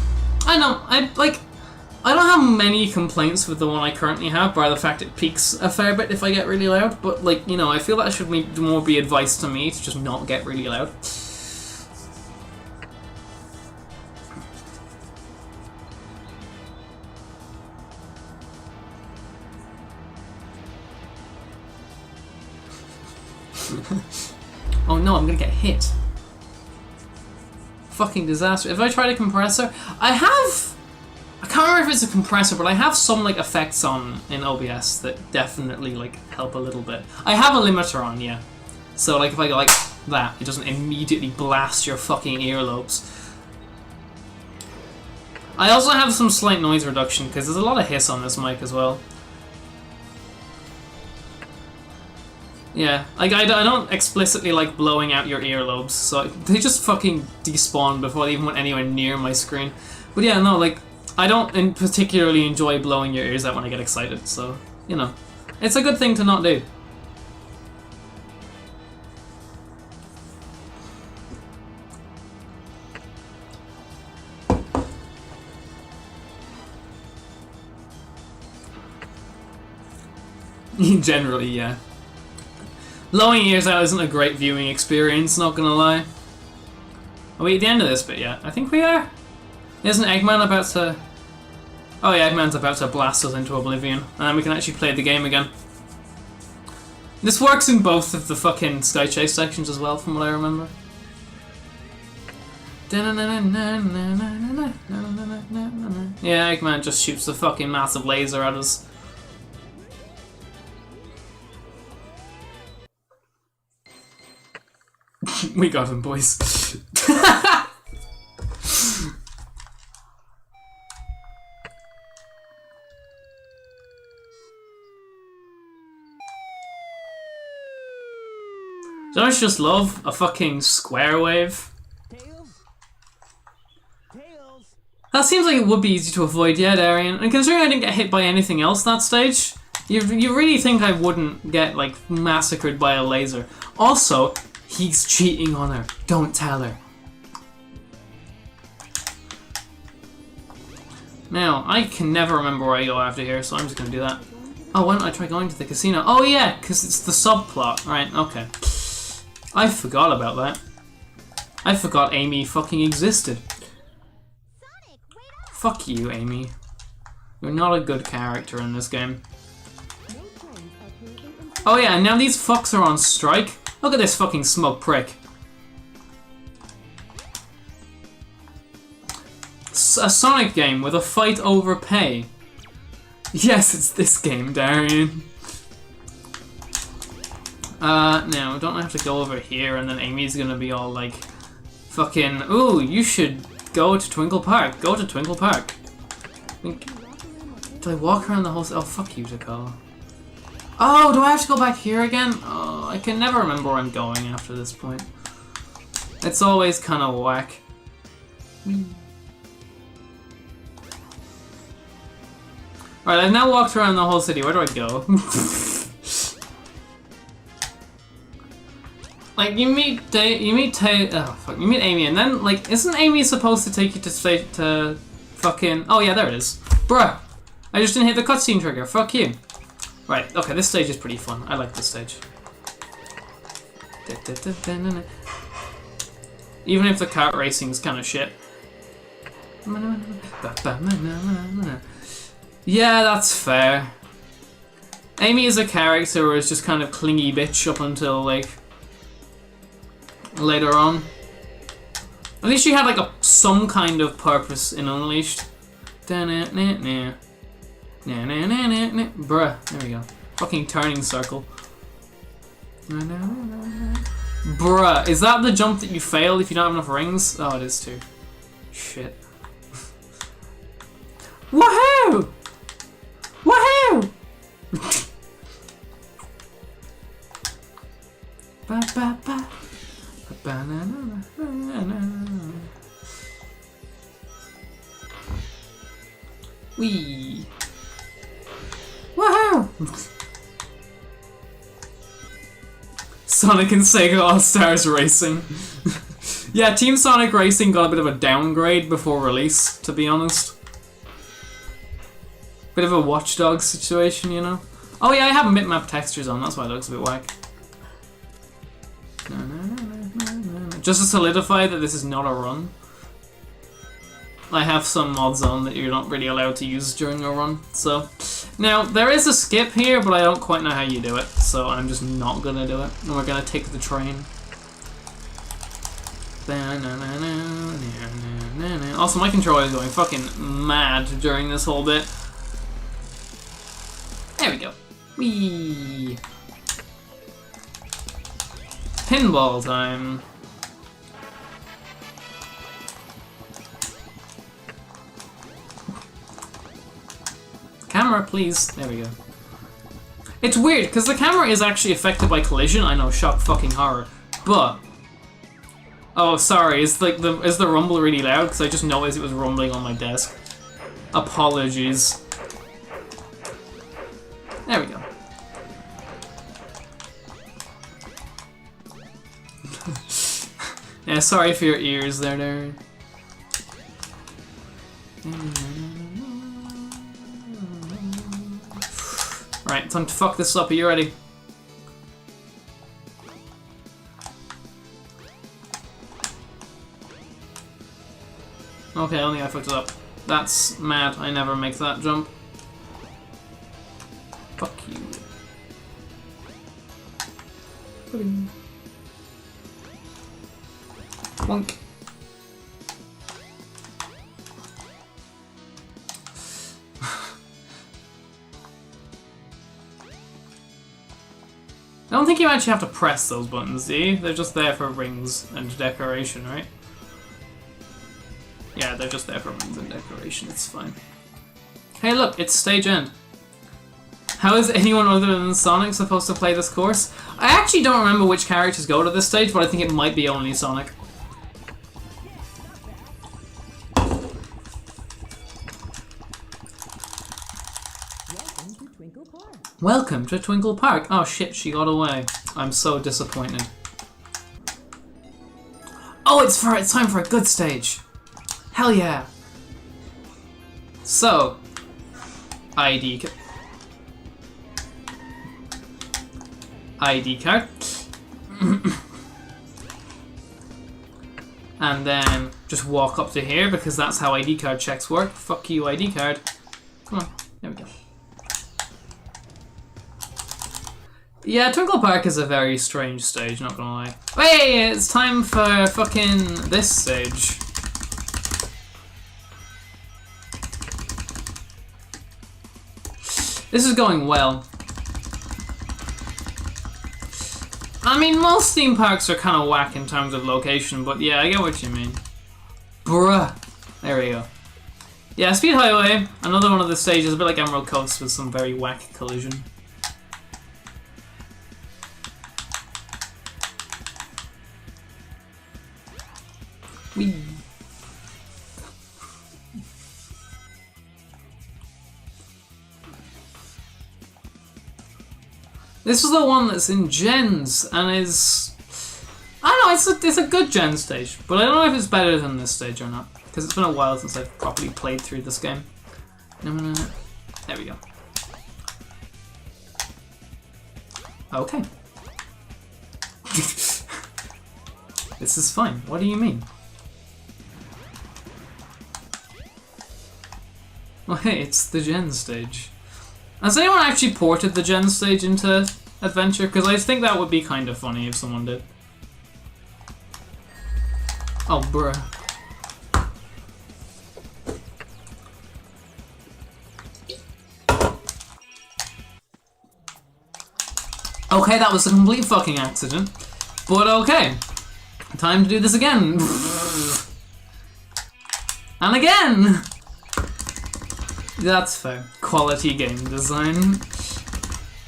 don't have many complaints with the one I currently have, by the fact it peaks a fair bit if I get really loud, but like, you know, I feel that should more be advice to me to just not get really loud. Oh no, I'm gonna get hit. Fucking disaster. If I tried a compressor, I can't remember if it's a compressor, but I have some like effects on in OBS that definitely like help a little bit. I have a limiter on, yeah. So like if I go like that, it doesn't immediately blast your fucking earlobes. I also have some slight noise reduction because there's a lot of hiss on this mic as well. Yeah, like I don't explicitly like blowing out your earlobes, so they just fucking despawn before they even went anywhere near my screen. But yeah, no, like, I don't particularly enjoy blowing your ears out when I get excited, so, you know, it's a good thing to not do. Generally, yeah. Blowing ears out isn't a great viewing experience, not gonna lie. Are we at the end of this bit yet? I think we are. Isn't Eggman about to... Oh yeah, Eggman's about to blast us into oblivion, and then we can actually play the game again. This works in both of the fucking Sky Chase sections as well, from what I remember. Yeah, Eggman just shoots the fucking massive laser at us. We got him, boys. Don't you just love a fucking square wave? Tails. That seems like it would be easy to avoid, yeah, Darian. And considering I didn't get hit by anything else that stage, you really think I wouldn't get, like, massacred by a laser. Also, he's cheating on her. Don't tell her. Now, I can never remember where I go after here, so I'm just gonna do that. Oh, why don't I try going to the casino? Oh yeah, because it's the subplot. Right, okay. I forgot about that. I forgot Amy fucking existed. Sonic, wait up! Fuck you, Amy. You're not a good character in this game. No friends are currently in Oh yeah, and now these fucks are on strike. Look at this fucking smug prick. A Sonic game with a fight over pay. Yes, it's this game, Darian. Now, don't I have to go over here and then Amy's gonna be all like, fucking, ooh, you should go to Twinkle Park. Go to Twinkle Park. Do I walk around the whole... Oh, fuck you, Takala. Oh, do I have to go back here again? Oh, I can never remember where I'm going after this point. It's always kind of whack. Alright, I've now walked around the whole city. Where do I go? Like, you meet Amy, and then, like, isn't Amy supposed to take you to fucking... Oh, yeah, there it is. Bruh! I just didn't hit the cutscene trigger. Fuck you. Right, okay, this stage is pretty fun. I like this stage. Even if the kart racing is kind of shit. Yeah, that's fair. Amy is a character who is just kind of clingy bitch up until, like, later on. At least she had, like, some kind of purpose in Unleashed. Na na na na na. Bruh. There we go. Fucking turning circle. Na, na, na, na, na. Bruh. Is that the jump that you fail if you don't have enough rings? Oh, it is too. Shit. Woohoo! Woohoo! Ba ba ba. Ba na na na na. Wee. Woohoo! Sonic and Sega All-Stars Racing. Yeah, Team Sonic Racing got a bit of a downgrade before release, to be honest. Bit of a watchdog situation, you know? Oh yeah, I have bitmap textures on, that's why it looks a bit whack. Just to solidify that this is not a run. I have some mods on that you're not really allowed to use during a run, so... Now, there is a skip here, but I don't quite know how you do it, so I'm just not gonna do it. And we're gonna take the train. Also, my controller is going fucking mad during this whole bit. There we go. Whee! Pinball time. Camera, please. There we go. It's weird, because the camera is actually affected by collision. I know, shock fucking horror. But... Oh, sorry, is the rumble really loud? Because I just noticed it was rumbling on my desk. Apologies. There we go. Yeah, sorry for your ears there, Darren. Right, time to fuck this up. Are you ready? Okay, only I fucked it up. That's mad. I never make that jump. Fuck you. Bonk. I don't think you actually have to press those buttons, do you? They're just there for rings and decoration, right? Yeah, they're just there for rings and decoration, it's fine. Hey look, it's stage end. How is anyone other than Sonic supposed to play this course? I actually don't remember which characters go to this stage, but I think it might be only Sonic. Welcome to Twinkle Park. Oh shit, she got away. I'm so disappointed. Oh, it's time for a good stage. Hell yeah. So, ID card. And then just walk up to here because that's how ID card checks work. Fuck you, ID card. Come on, there we go. Yeah, Twinkle Park is a very strange stage, not gonna lie. Hey, it's time for fucking this stage. This is going well. I mean, most theme parks are kind of whack in terms of location, but yeah, I get what you mean. Bruh. There we go. Yeah, Speed Highway, another one of the stages, a bit like Emerald Coast with some very whack collision. Whee. This is the one that's in Gens and is... I don't know, it's a good Gen stage, but I don't know if it's better than this stage or not, because it's been a while since I've properly played through this game. There we go. Okay. This is fine. What do you mean? Well, hey, it's the Gen stage. Has anyone actually ported the Gen stage into Adventure? Because I think that would be kind of funny if someone did. Oh, bruh. Okay, that was a complete fucking accident. But okay. Time to do this again. And again! That's fair. Quality game design.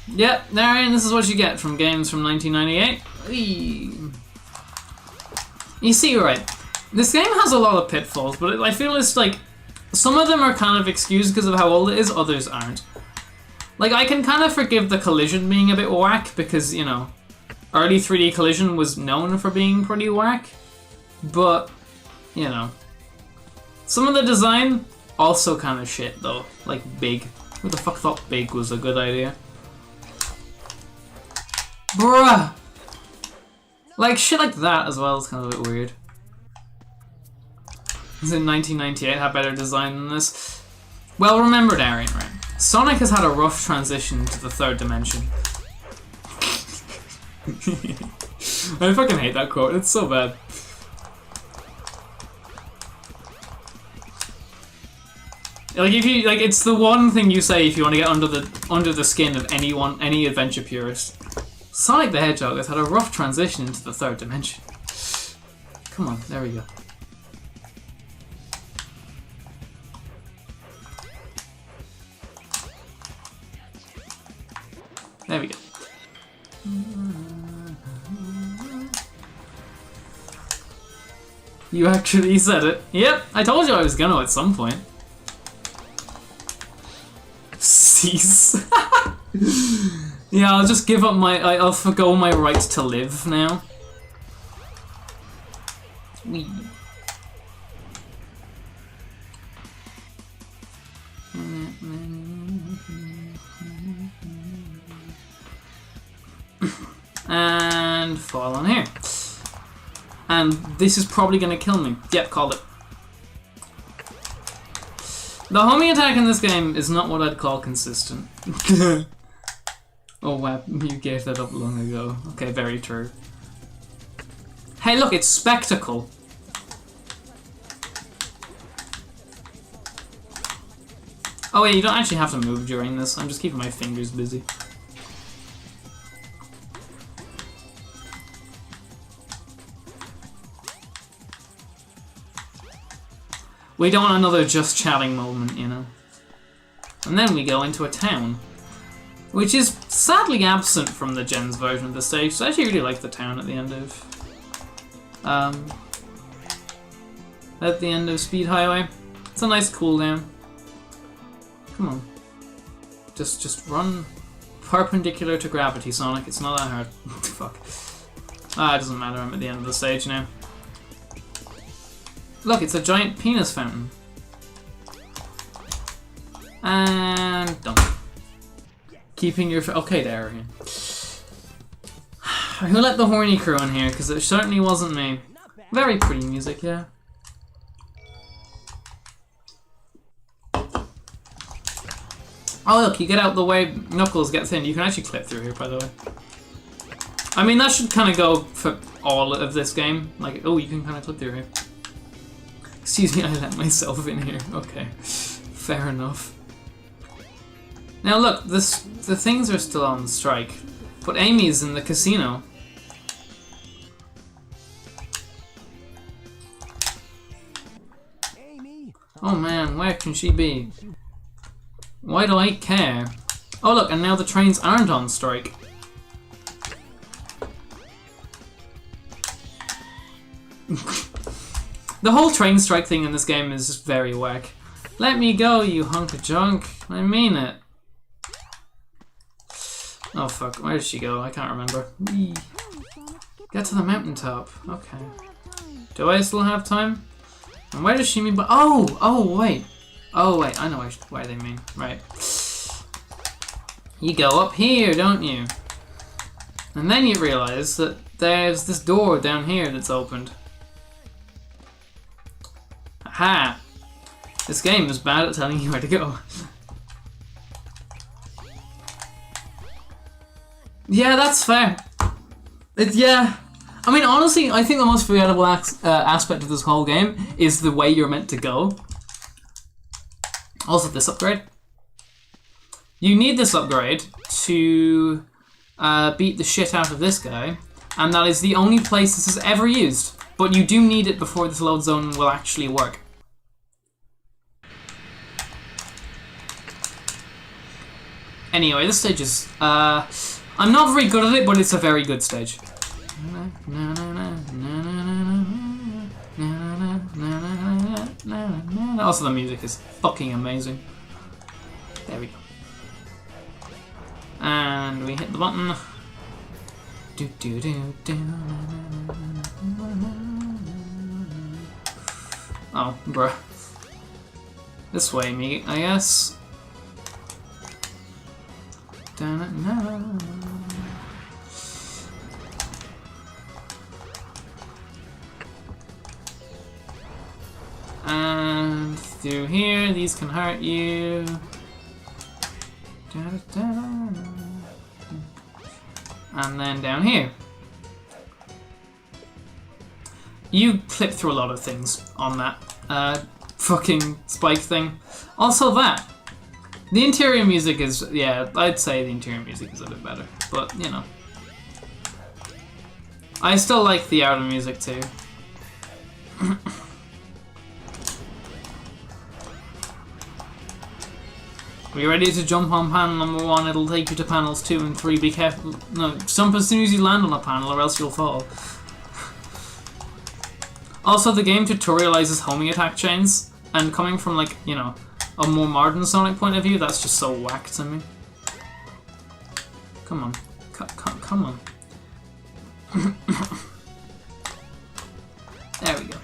Yep, Darian, this is what you get from games from 1998. Whee. You see, right, this game has a lot of pitfalls, but I feel it's like, some of them are kind of excused because of how old it is, others aren't. Like, I can kind of forgive the collision being a bit whack because, you know, early 3D collision was known for being pretty whack, but, you know. Some of the design, also kind of shit though, like Big. Who the fuck thought Big was a good idea? Bruh! Like, shit like that as well is kind of a bit weird. This in 1998 had better design than this. Well, remember, Darian, right? Sonic has had a rough transition to the third dimension. I fucking hate that quote, it's so bad. Like, if you, like, it's the one thing you say if you want to get under the skin of any adventure purist. Sonic the Hedgehog has had a rough transition into the third dimension. Come on, there we go. There we go. You actually said it. Yep, I told you I was gonna at some point. Cease. Yeah, I'll just give up I'll forgo my right to live now. Wee. And fall on here. And this is probably gonna kill me. Yep, called it. The homing attack in this game is not what I'd call consistent. Oh wow, you gave that up long ago. Okay, very true. Hey look, it's Spectacle. Oh wait, you don't actually have to move during this. I'm just keeping my fingers busy. We don't want another just chatting moment, you know. And then we go into a town, which is sadly absent from the Gens version of the stage. So I actually really like the town at the end of Speed Highway. It's a nice cooldown. Come on, just run perpendicular to gravity, Sonic. It's not that hard. Fuck. Ah, it doesn't matter. I'm at the end of the stage now. Look, it's a giant penis fountain. And done. Keeping your... Okay, there again. Who let the horny crew in here? Because it certainly wasn't me. Very pretty music, yeah. Oh look, you get out the way Knuckles gets in. You can actually clip through here, by the way. I mean, that should kind of go for all of this game. Like, oh, you can kind of clip through here. Excuse me, I let myself in here. Okay, fair enough. Now look, the things are still on strike, but Amy's in the casino. Oh man, where can she be? Why do I care? Oh look, and now the trains aren't on strike. The whole train strike thing in this game is just very whack. Let me go, you hunk of junk. I mean it. Oh fuck, where did she go? I can't remember. Whee. Get to the mountaintop. Okay. Do I still have time? And where does she mean by... Oh, wait. Oh wait, I know why they mean. Right. You go up here, don't you? And then you realise that there's this door down here that's opened. Aha! This game is bad at telling you where to go. Yeah, that's fair. Yeah. I mean, honestly, I think the most forgettable aspect of this whole game is the way you're meant to go. Also, this upgrade. You need this upgrade to beat the shit out of this guy, and that is the only place this is ever used. But you do need it before this load zone will actually work. Anyway, this stage is, I'm not very good at it, but it's a very good stage. Also, the music is fucking amazing. There we go. And we hit the button. Oh, bruh. This way, me, I guess. And through here, these can hurt you. And then down here. You clip through a lot of things on that fucking spike thing. Also that. The interior music is, yeah, I'd say the interior music is a bit better. But, you know. I still like the outer music too. Are you ready to jump on panel number 1? It'll take you to panels 2 and 3. Be careful. No, jump as soon as you land on a panel or else you'll fall. Also, the game tutorializes homing attack chains, and coming from, like, you know, a more modern Sonic point of view, that's just so whack to me. Come on. Come on. There we go.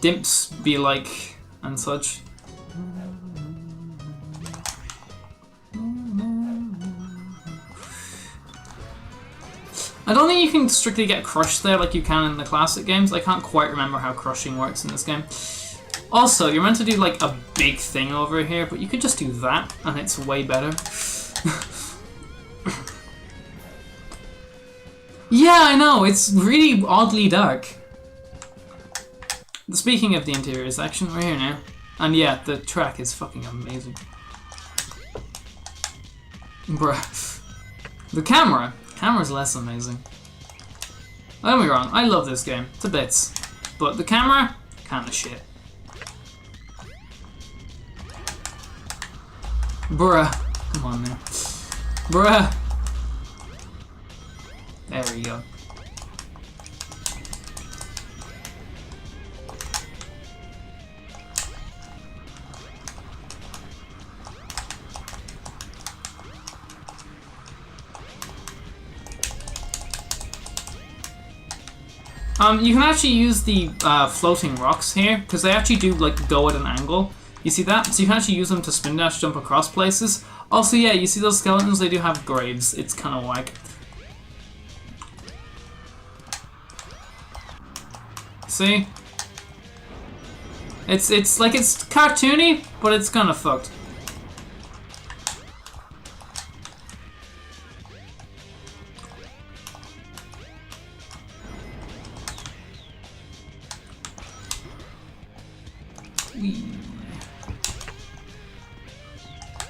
Dimps be like, and such. I don't think you can strictly get crushed there like you can in the classic games. I can't quite remember how crushing works in this game. Also, you're meant to do like a big thing over here, but you could just do that and it's way better. Yeah, I know, it's really oddly dark. Speaking of the interior section, we're here now. And yeah, the track is fucking amazing. Bruh. The camera's less amazing. Don't get me wrong, I love this game to bits. But the camera, kinda shit. Bruh. Come on now. Bruh. There we go. You can actually use the floating rocks here, because they actually do like go at an angle. You see that? So you can actually use them to spin dash jump across places. Also, yeah, you see those skeletons? They do have graves. It's kind of whack. See? It's like it's cartoony, but it's kind of fucked.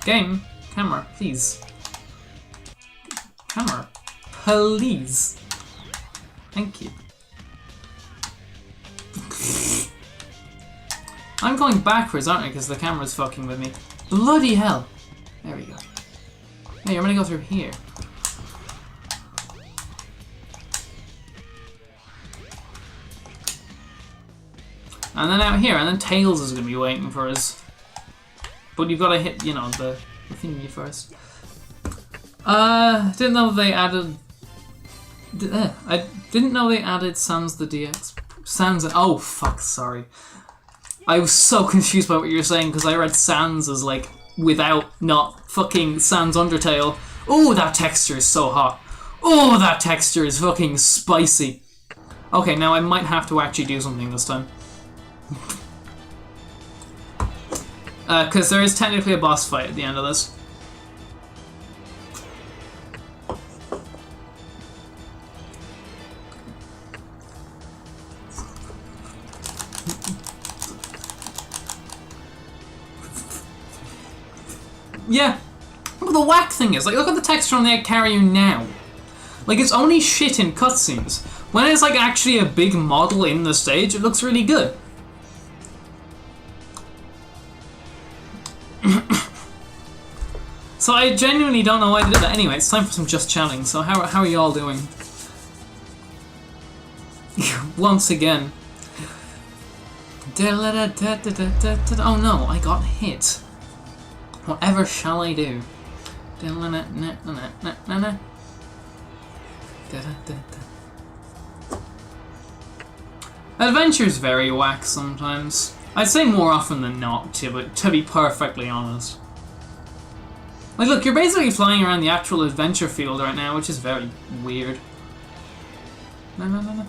Game, camera, please. Camera, please. Thank you. I'm going backwards, aren't I? Because the camera's fucking with me. Bloody hell. There we go. Hey, I'm gonna go through here. And then out here, and then Tails is gonna be waiting for us. But you've got to hit, you know, the thingy first. Didn't know they added... I didn't know they added Sans the DX. Sans... Oh, fuck, sorry. I was so confused by what you were saying, because I read Sans as, like, without, not fucking Sans Undertale. Oh, that texture is so hot. Oh, that texture is fucking spicy. Okay, now I might have to actually do something this time. Because there is technically a boss fight at the end of this. Yeah. But the whack thing is, like, look at the texture on the egg carrier now. Like, it's only shit in cutscenes. When it's, like, actually a big model in the stage, it looks really good. So I genuinely don't know why I did that. Anyway, it's time for some Just Chatting. So how are y'all doing? Once again. Oh no, I got hit. Whatever shall I do? Adventure's very whack sometimes. I'd say more often than not, to be perfectly honest. Like, look, you're basically flying around the actual adventure field right now, which is very weird. No.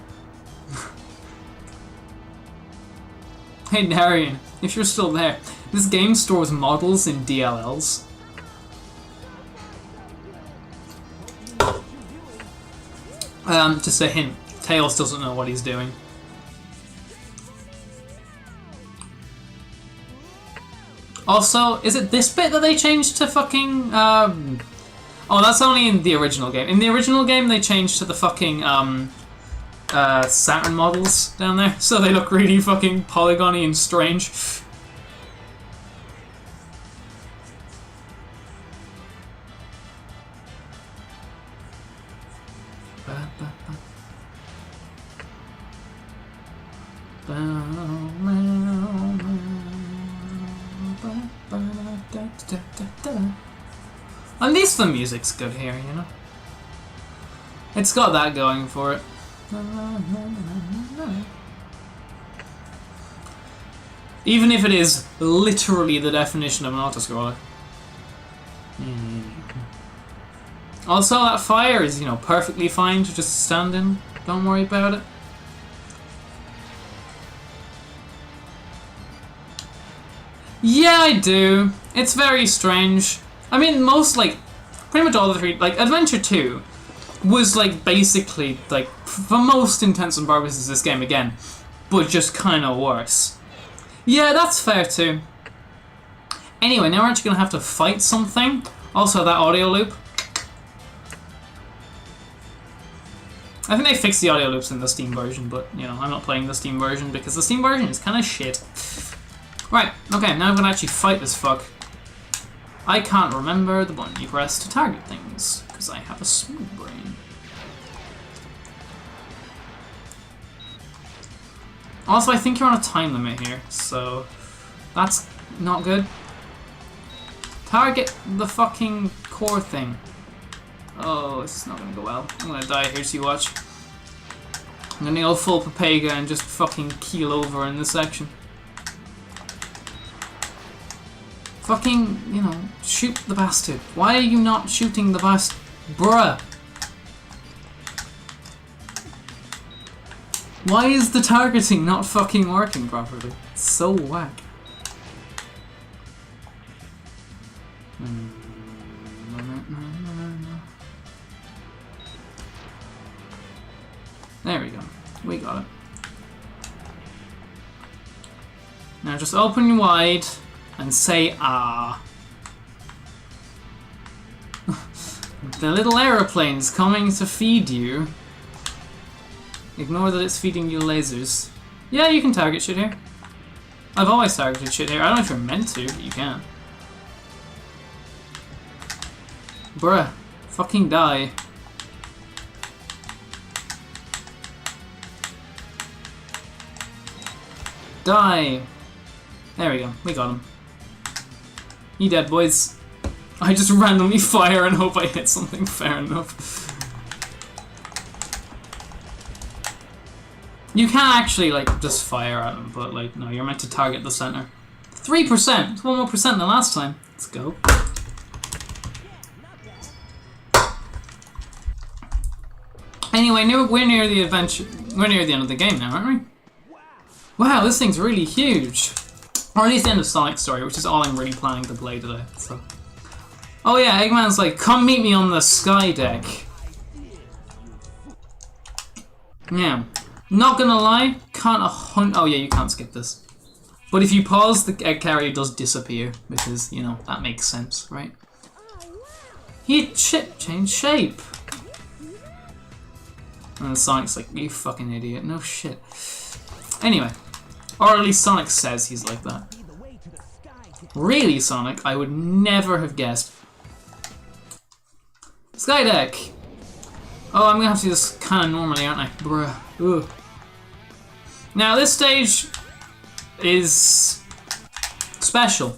Hey Darian, if you're still there, this game stores models in DLLs. Just a hint, Tails doesn't know what he's doing. Also, is it this bit that they changed to fucking, oh, that's only in the original game. In the original game, they changed to the fucking, Saturn models down there, so they look really fucking polygony and strange. At least the music's good here, you know? It's got that going for it. Even if it is literally the definition of an auto-scroller. Also, that fire is, you know, perfectly fine to just stand in. Don't worry about it. Yeah, I do. It's very strange. I mean, most, like, pretty much all the three, like, Adventure 2 was, like, basically, like, for most intents and purposes this game again, but just kind of worse. Yeah, that's fair too. Anyway, now we're actually going to have to fight something. Also, that audio loop. I think they fixed the audio loops in the Steam version, but, you know, I'm not playing the Steam version because the Steam version is kind of shit. Right, okay, now I'm going to actually fight this fuck. I can't remember the button you press to target things, because I have a smooth brain. Also, I think you're on a time limit here, so that's not good. Target the fucking core thing. Oh, this is not gonna go well. I'm gonna die here, so you watch. I'm gonna go full Papega and just fucking keel over in this section. Fucking, you know, shoot the bastard. Why are you not shooting the bastard? Bruh. Why is the targeting not fucking working properly? It's so whack. There we go. We got it. Now just open wide and say ah. The little aeroplane's coming to feed you. Ignore that it's feeding you lasers. Yeah, you can target shit here. I've always targeted shit here. I don't know if you're meant to, but you can. Bruh. Fucking die. Die! There we go. We got him. You dead, boys. I just randomly fire and hope I hit something. Fair enough. You can actually, like, just fire at them, but, like, no, you're meant to target the center. 3%! It's 1 more percent than last time. Let's go. Anyway, we're near the adventure. We're near the end of the game now, aren't we? Wow, this thing's really huge. Or at least the end of Sonic's story, which is all I'm really planning to play today. So. Oh yeah, Eggman's like, come meet me on the sky deck. Yeah. Not gonna lie, can't oh yeah, you can't skip this. But if you pause, the egg carrier does disappear, because, you know, that makes sense, right? He changed shape! And Sonic's like, you fucking idiot. No shit. Anyway. Or at least Sonic says he's like that. Really, Sonic? I would never have guessed. Skydeck! Oh, I'm gonna have to do this kind of normally, aren't I? Bruh. Ugh. Now, this stage is special.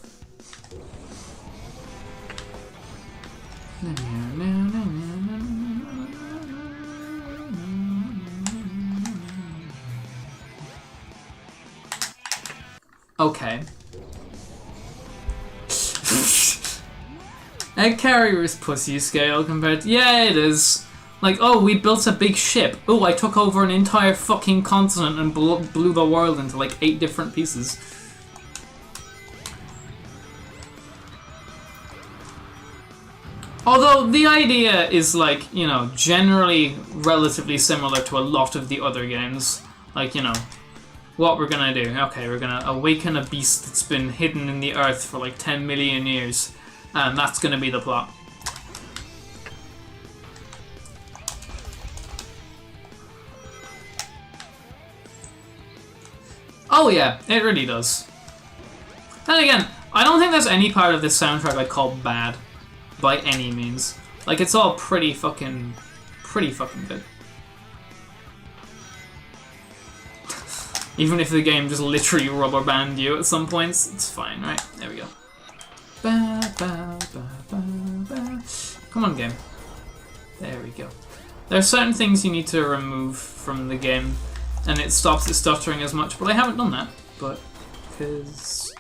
Okay. Egg carrier is pussy scale compared to... Yeah, it is. Like, oh, we built a big ship. Oh, I took over an entire fucking continent and blew the world into like 8 different pieces. Although the idea is like, you know, generally relatively similar to a lot of the other games. Like, you know, what we're gonna do. Okay, we're gonna awaken a beast that's been hidden in the earth for like 10 million years. And that's gonna be the plot. Oh yeah, it really does. And again, I don't think there's any part of this soundtrack I'd call bad. By any means. Like, it's all pretty fucking good. Even if the game just literally rubber band you at some points, it's fine, right? There we go. Ba, ba, ba, ba, ba. Come on, game. There we go. There are certain things you need to remove from the game, and it stops it stuttering as much, but I haven't done that. But, because...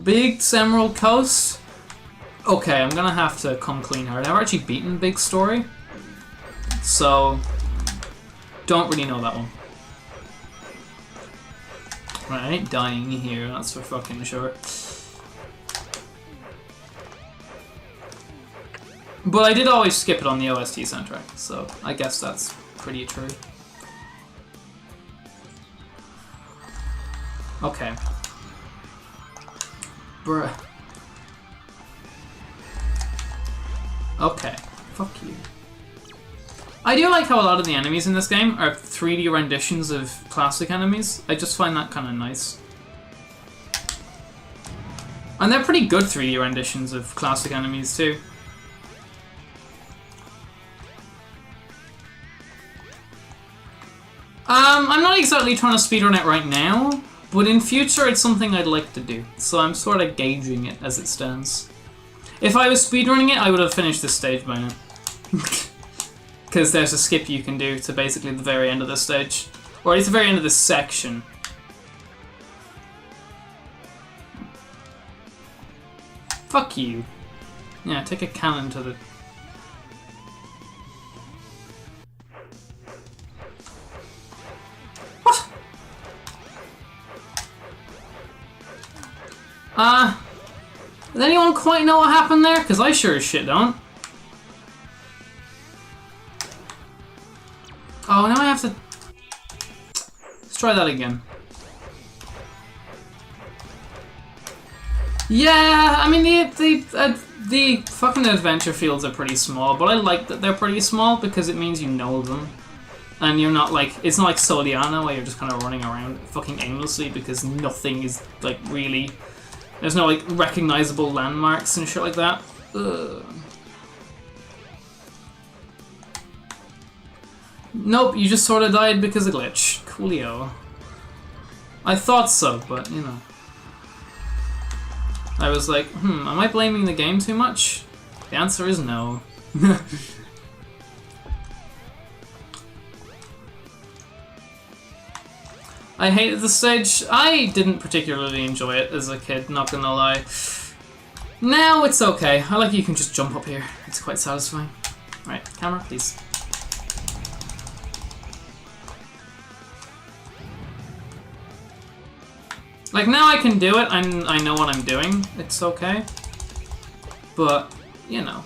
Big Emerald Coast? Okay, I'm gonna have to come clean here. I've never actually beaten Big Story, so don't really know that one. Right, I ain't dying here, that's for fucking sure. But I did always skip it on the OST soundtrack, so I guess that's pretty true. Okay. Bruh. Okay, fuck you. I do like how a lot of the enemies in this game are 3D renditions of classic enemies. I just find that kind of nice. And they're pretty good 3D renditions of classic enemies too. I'm not exactly trying to speedrun it right now, but in future it's something I'd like to do. So I'm sort of gauging it as it stands. If I was speedrunning it, I would have finished this stage by now. Because there's a skip you can do to basically the very end of this stage. Or at least the very end of this section. Fuck you. Yeah, take a cannon to the... What? Does anyone quite know what happened there? Because I sure as shit don't. Oh, now I have to... Let's try that again. Yeah, I mean, the fucking adventure fields are pretty small, but I like that they're pretty small because it means you know them. And you're not like... It's not like Soliana where you're just kind of running around fucking aimlessly because nothing is, like, really... There's no, like, recognizable landmarks and shit like that. Ugh. Nope, you just sort of died because of glitch. Coolio. I thought so, but, you know. I was like, am I blaming the game too much? The answer is no. I hated the stage. I didn't particularly enjoy it as a kid, not gonna lie. Now it's okay. I like you can just jump up here. It's quite satisfying. Right, camera, please. Like, now I can do it. I know what I'm doing. It's okay. But, you know.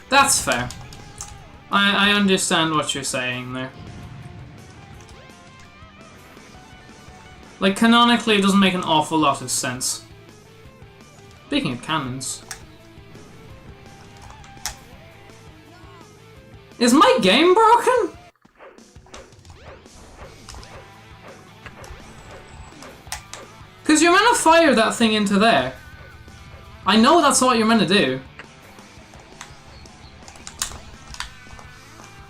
That's fair. I understand what you're saying there. Like, canonically, it doesn't make an awful lot of sense. Speaking of cannons... Is my game broken? Because you're meant to fire that thing into there. I know that's what you're meant to do.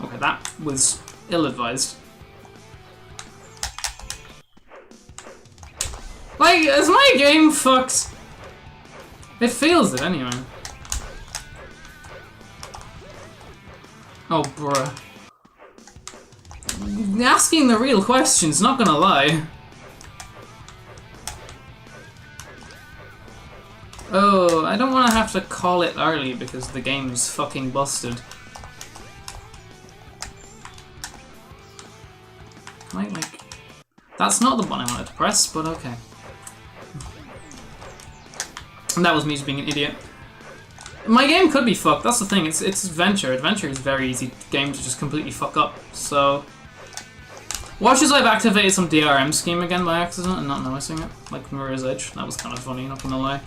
Okay, that was ill-advised. Like, is my game fucked? It feels it anyway. Oh, bruh. Asking the real questions, not gonna lie. Oh, I don't want to have to call it early because the game's fucking busted. Can I, like... That's not the button I wanted to press, but okay. And that was me just being an idiot. My game could be fucked, that's the thing, it's Adventure. Adventure is a very easy game to just completely fuck up, so... Watch as I've activated some DRM scheme again by accident and not noticing it, like Mirror's Edge. That was kind of funny, not gonna lie.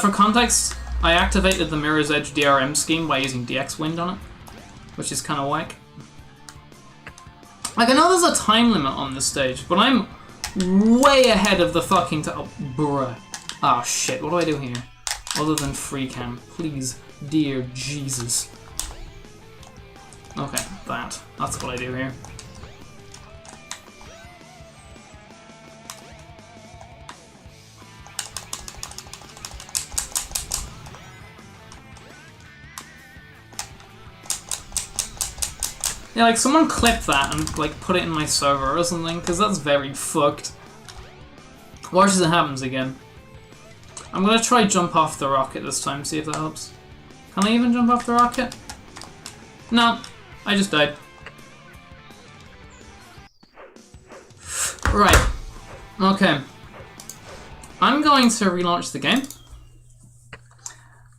For context, I activated the Mirror's Edge DRM scheme by using DX Wind on it, which is kind of whack. Like, I know there's a time limit on this stage, but I'm way ahead of the fucking time. Oh, bruh. Ah, shit, what do I do here? Other than free cam. Please, dear Jesus. Okay, that's what I do here. Yeah, like, someone clip that and, like, put it in my server or something, because that's very fucked. Watch as it happens again. I'm gonna try jump off the rocket this time, see if that helps. Can I even jump off the rocket? No, I just died. Right. Okay. I'm going to relaunch the game.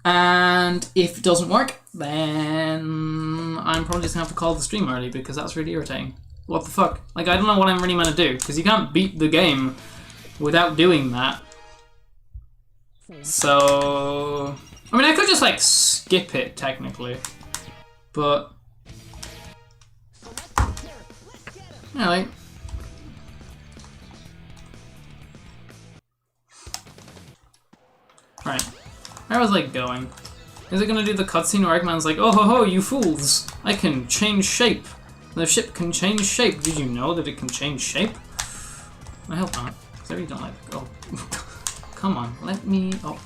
And if it doesn't work, then I'm probably just gonna have to call the stream early because that's really irritating. What the fuck? Like, I don't know what I'm really meant to do, because you can't beat the game without doing that. So... I mean, I could just, like, skip it, technically. But... yeah, like... Right. Where was I going? Is it gonna do the cutscene where Eggman's like, oh ho ho, you fools! I can change shape! The ship can change shape! Did you know that it can change shape? I hope not, because I really don't like it. Oh. Come on, let me up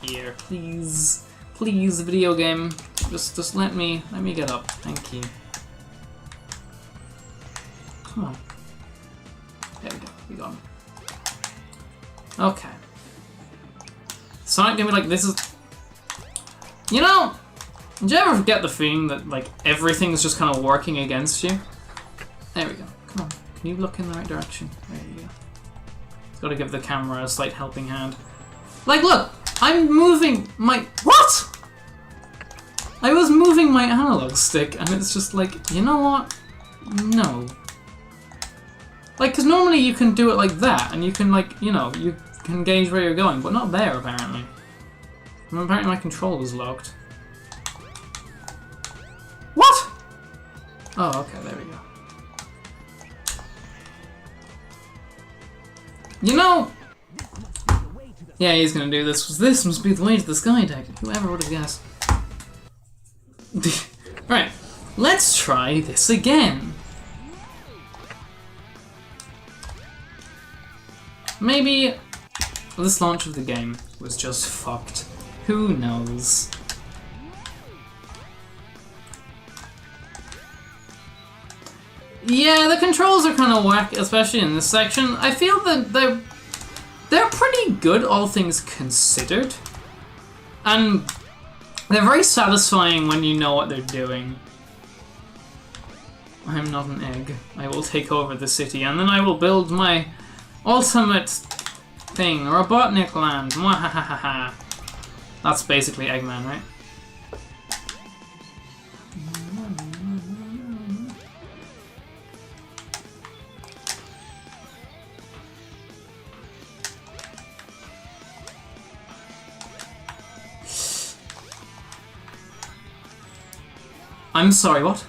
here, please. Please, video game. Just let me get up. Thank you. Come on. There we go, we got him. Okay. Sonic gonna be like, this is... You know, did you ever get the feeling that, like, everything is just kind of working against you? There we go. Come on. Can you look in the right direction? There you go. Gotta give the camera a slight helping hand. Like, look! I'm moving my... What?! I was moving my analog stick, and it's just like, you know what? No. Like, because normally you can do it like that, and you can, like, you know, you can gauge where you're going, but not there, apparently. And apparently my controller's locked. What?! Oh, okay, there we go. You know... Yeah, he's gonna do this. This must be the way to the sky deck. Whoever would have guessed. Right, let's try this again. Maybe this launch of the game was just fucked. Who knows? Yeah, the controls are kind of whack, especially in this section. I feel that they're pretty good, all things considered. And they're very satisfying when you know what they're doing. I'm not an egg. I will take over the city, and then I will build my ultimate thing, Robotnik Land. Mwahahaha. That's basically Eggman, right? I'm sorry, what?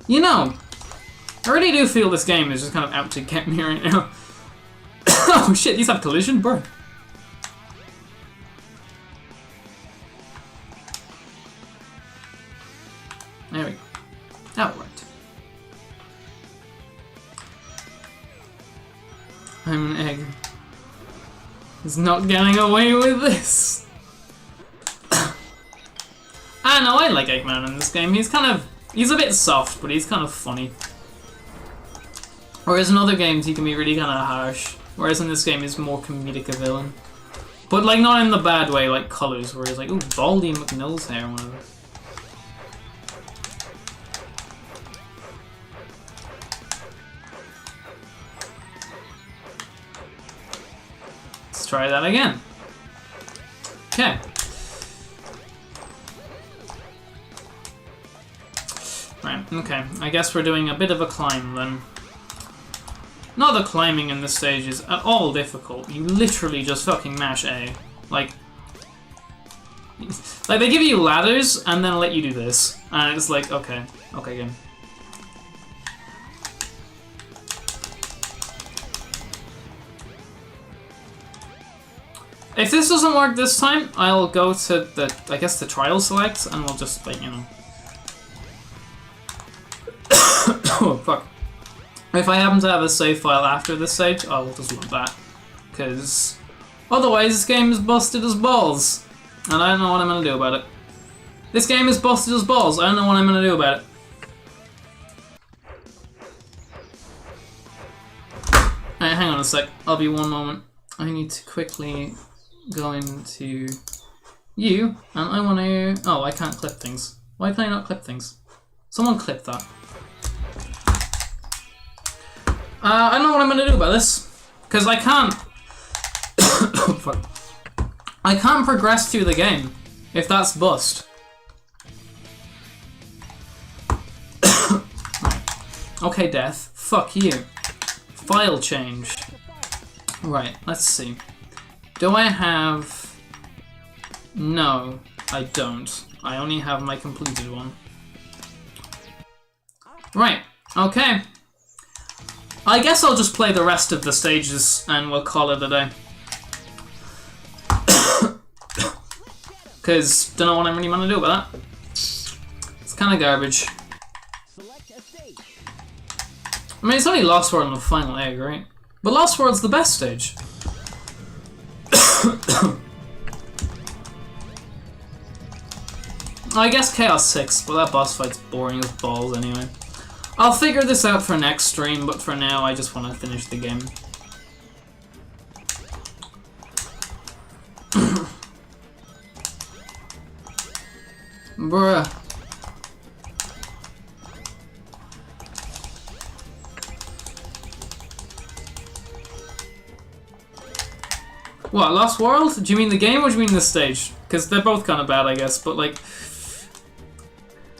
You know, I really do feel this game is just kind of out to get me right now. Oh shit, these have collision, bro. There we go. Outright. I'm an egg. He's not getting away with this. I know, I like Eggman in this game. He's a bit soft, but he's kind of funny. Whereas in other games he can be really kind of harsh. Whereas in this game he's more comedic a villain. But like not in the bad way, like Colors, where he's like, ooh, Baldy McNill's hair or whatever. Let's try that again. Okay. Right, okay. I guess we're doing a bit of a climb then. Not that climbing in this stage is at all difficult. You literally just fucking mash A. Like they give you ladders and then let you do this. And it's like, okay. Okay, game. If this doesn't work this time, I'll go to the, I guess, the trial select, and we'll just, like, you know. Oh, fuck. If I happen to have a save file after this stage, I'll just love that. Because otherwise, this game is busted as balls. And I don't know what I'm going to do about it. This game is busted as balls. I don't know what I'm going to do about it. Alright, hang on a sec. I'll be one moment. I need to quickly go into you, and I want to... Oh, I can't clip things. Why can I not clip things? Someone clip that. I don't know what I'm going to do about this, because I can't... Oh, fuck. I can't progress through the game if that's bust. Right. Okay, Death. Fuck you. File change. Right, let's see. Do I have... No, I don't. I only have my completed one. Right, okay. I guess I'll just play the rest of the stages and we'll call it a day. Because don't know what I'm really going to do about that. It's kind of garbage. I mean, it's only Lost World and the final egg, right? But Lost World's the best stage. I guess Chaos 6, but that boss fight's boring as balls anyway. I'll figure this out for next stream, but for now I just want to finish the game. Bruh. What, Lost World? Do you mean the game or do you mean this stage? Because they're both kind of bad, I guess, but like...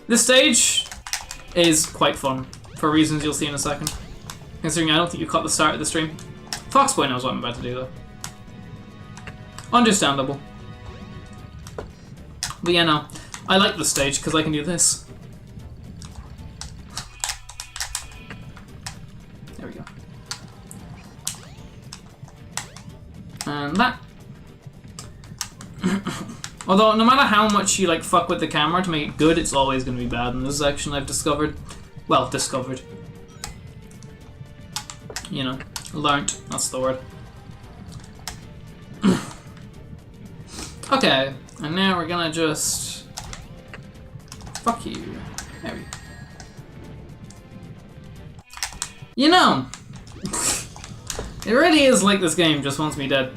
This stage is quite fun, for reasons you'll see in a second. Considering I don't think you caught the start of the stream. Foxboy knows what I'm about to do, though. Understandable. But yeah, no. I like this stage, because I can do this. There we go. And that. Although, no matter how much you like fuck with the camera to make it good, it's always going to be bad in this section, I've discovered. Well, discovered. You know, learnt, that's the word. Okay, and now we're gonna just... Fuck you. There we go. You know, it really is like this game just wants me dead.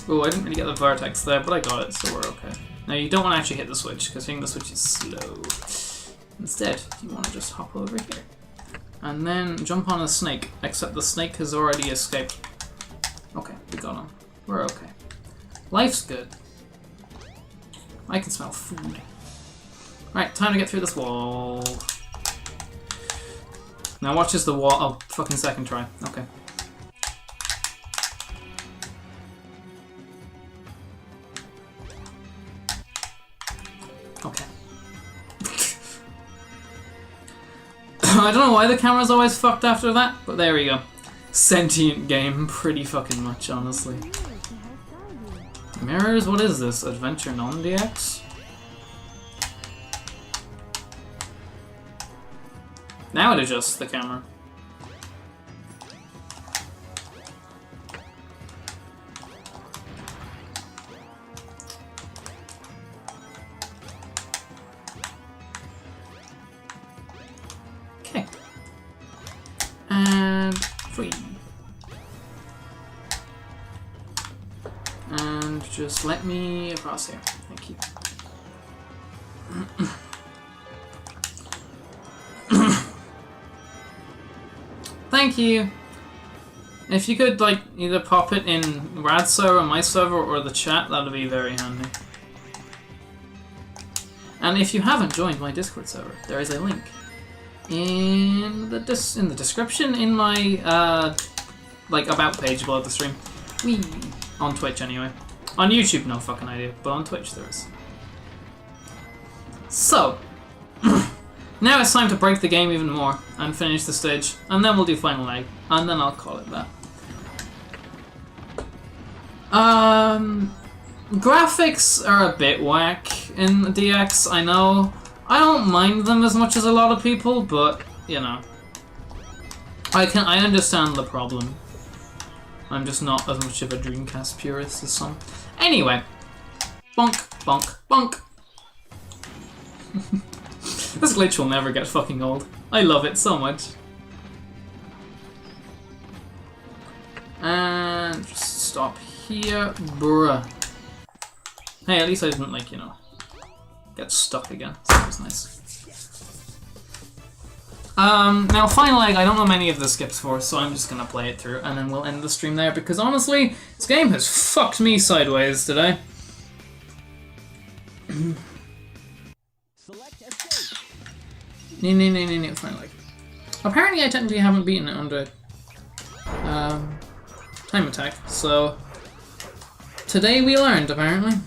Oh, I didn't really get the vertex there, but I got it, so we're okay. Now you don't want to actually hit the switch, because hitting the switch is slow. Instead, you want to just hop over here. And then jump on a snake, except the snake has already escaped. Okay, we got him. We're okay. Life's good. I can smell food. Right, time to get through this wall. Now watch as the wall... Oh, fucking second try. Okay. Okay. I don't know why the camera's always fucked after that, but there we go. Sentient game, pretty fucking much, honestly. Mirrors? What is this? Adventure non-DX? Now it adjusts the camera. Okay. And free. And just let me across here. Thank you. Thank you. If you could, like, either pop it in Rad server, my server, or the chat, that'd be very handy. And if you haven't joined my Discord server, there is a link in the description in my like about page below the stream. Whee! On Twitch anyway. On YouTube, no fucking idea, but on Twitch there is. So. Now it's time to break the game even more and finish the stage, and then we'll do final egg, and then I'll call it that. Graphics are a bit whack in DX, I know. I don't mind them as much as a lot of people, but, you know. I understand the problem. I'm just not as much of a Dreamcast purist as some. Anyway. Bonk, bonk, bonk. This glitch will never get fucking old. I love it so much. And just stop here. Bruh. Hey, at least I didn't, like, you know, get stuck again. So that was nice. Now, Final Egg, I don't know many of the skips for, so I'm just gonna play it through, and then we'll end the stream there, because honestly, this game has fucked me sideways today. No, Final Egg. Apparently I technically haven't beaten it under time attack, so today we learned, apparently.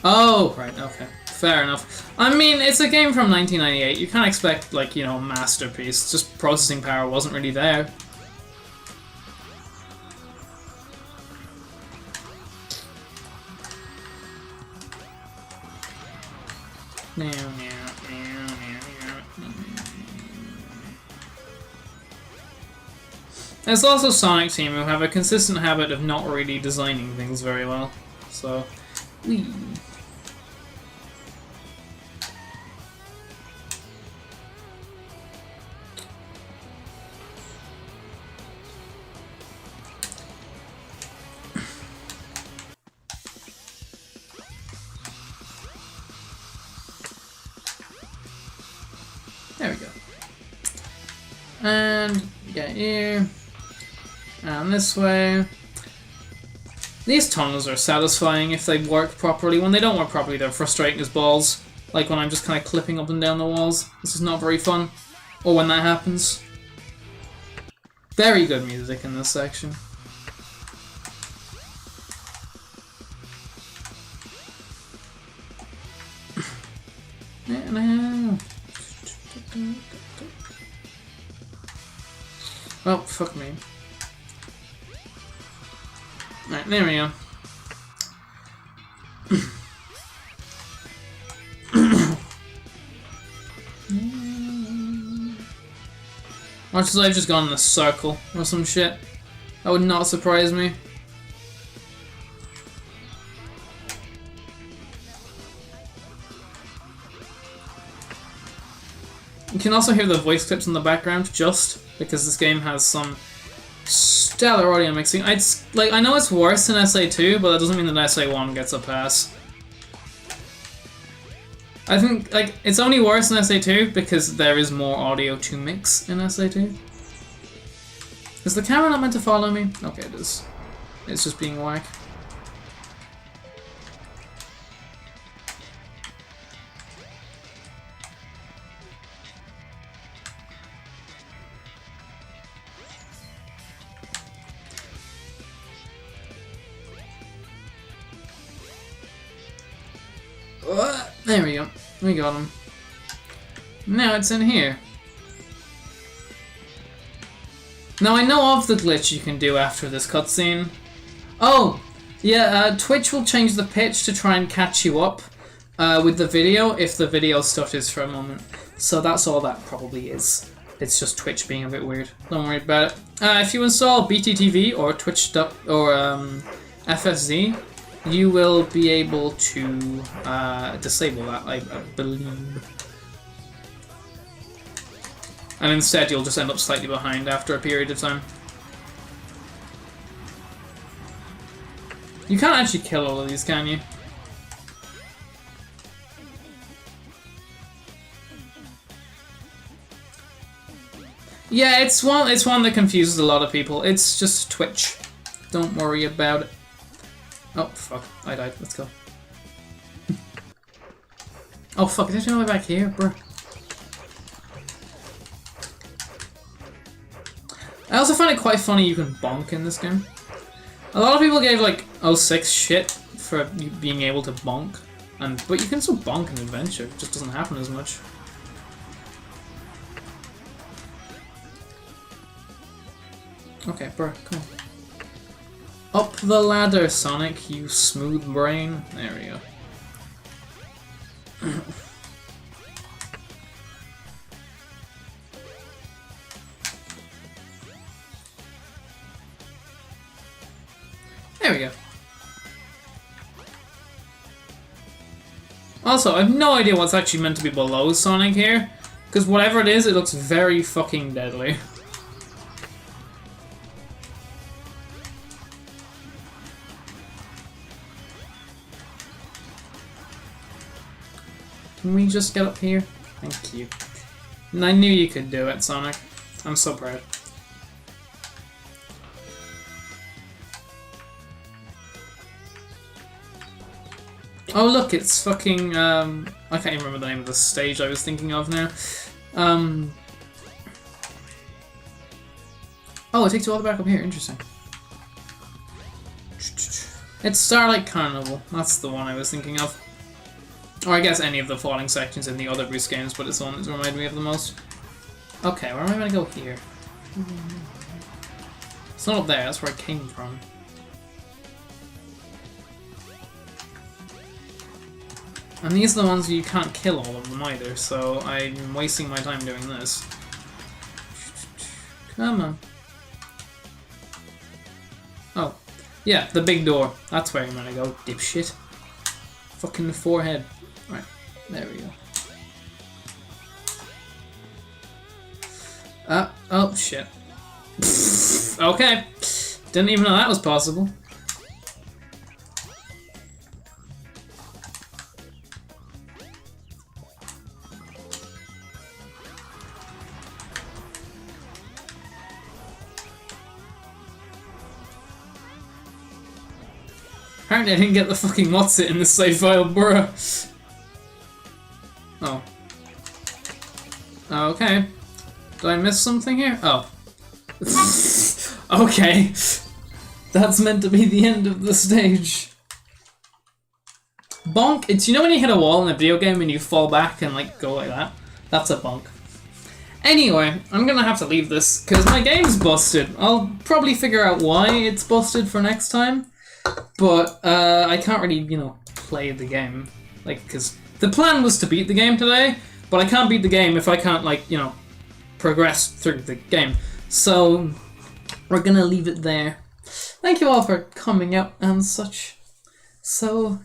Oh, right, okay. Fair enough. I mean, it's a game from 1998. You can't expect, like, you know, a masterpiece. Just processing power wasn't really there. There's also Sonic Team, who have a consistent habit of not really designing things very well. So, whee. There we go. And get here. And this way. These tunnels are satisfying if they work properly. When they don't work properly, they're frustrating as balls. Like when I'm just kind of clipping up and down the walls. This is not very fun. Or when that happens. Very good music in this section. Oh, fuck me. Alright, there we go. Watch as I've just gone in a circle or some shit. That would not surprise me. You can also hear the voice clips in the background, just because this game has some stellar audio mixing. I know it's worse than SA2, but that doesn't mean that SA1 gets a pass. I think, like, it's only worse than SA2 because there is more audio to mix in SA2. Is the camera not meant to follow me? Okay, it is. It's just being whack. There we go. We got him. Now it's in here. Now I know of the glitch you can do after this cutscene. Oh! Yeah, Twitch will change the pitch to try and catch you up with the video if the video stutters for a moment. So that's all that probably is. It's just Twitch being a bit weird. Don't worry about it. If you install BTTV or Twitch or FSZ, you will be able to disable that, I believe. And instead you'll just end up slightly behind after a period of time. You can't actually kill all of these, can you? Yeah, it's one that confuses a lot of people. It's just Twitch. Don't worry about it. Oh, fuck. I died. Let's go. Oh, fuck. Is there no way back here, bro? I also find it quite funny you can bonk in this game. A lot of people gave, like, 06 shit for you being able to bonk. But you can still bonk in Adventure. It just doesn't happen as much. Okay, bro, come on. Up the ladder, Sonic, you smooth brain. There we go. There we go. Also, I have no idea what's actually meant to be below Sonic here, because whatever it is, it looks very fucking deadly. Can we just get up here? Thank you. And I knew you could do it, Sonic. I'm so proud. Oh look, it's fucking, I can't even remember the name of the stage I was thinking of now. Oh, it takes you all the way back up here, interesting. It's Starlight Carnival, that's the one I was thinking of. Or I guess any of the falling sections in the other Bruce games, but it's the one that's reminded me of the most. Okay, where am I gonna go here? It's not up there, that's where I came from. And these are the ones you can't kill all of them either, so I'm wasting my time doing this. Come on. Oh. Yeah, the big door. That's where I'm gonna go, dipshit. Fucking forehead. Right, there we go. Oh shit. Okay. Didn't even know that was possible. Apparently I didn't get the fucking what's it in the save file, bruh. Oh. Okay. Did I miss something here? Oh. Okay. That's meant to be the end of the stage. Bonk. It's, you know when you hit a wall in a video game and you fall back and like go like that? That's a bonk. Anyway, I'm gonna have to leave this because my game's busted. I'll probably figure out why it's busted for next time. But I can't really, you know, play the game, like, because the plan was to beat the game today, but I can't beat the game if I can't, like, you know, progress through the game. So we're gonna leave it there. Thank you all for coming out and such. So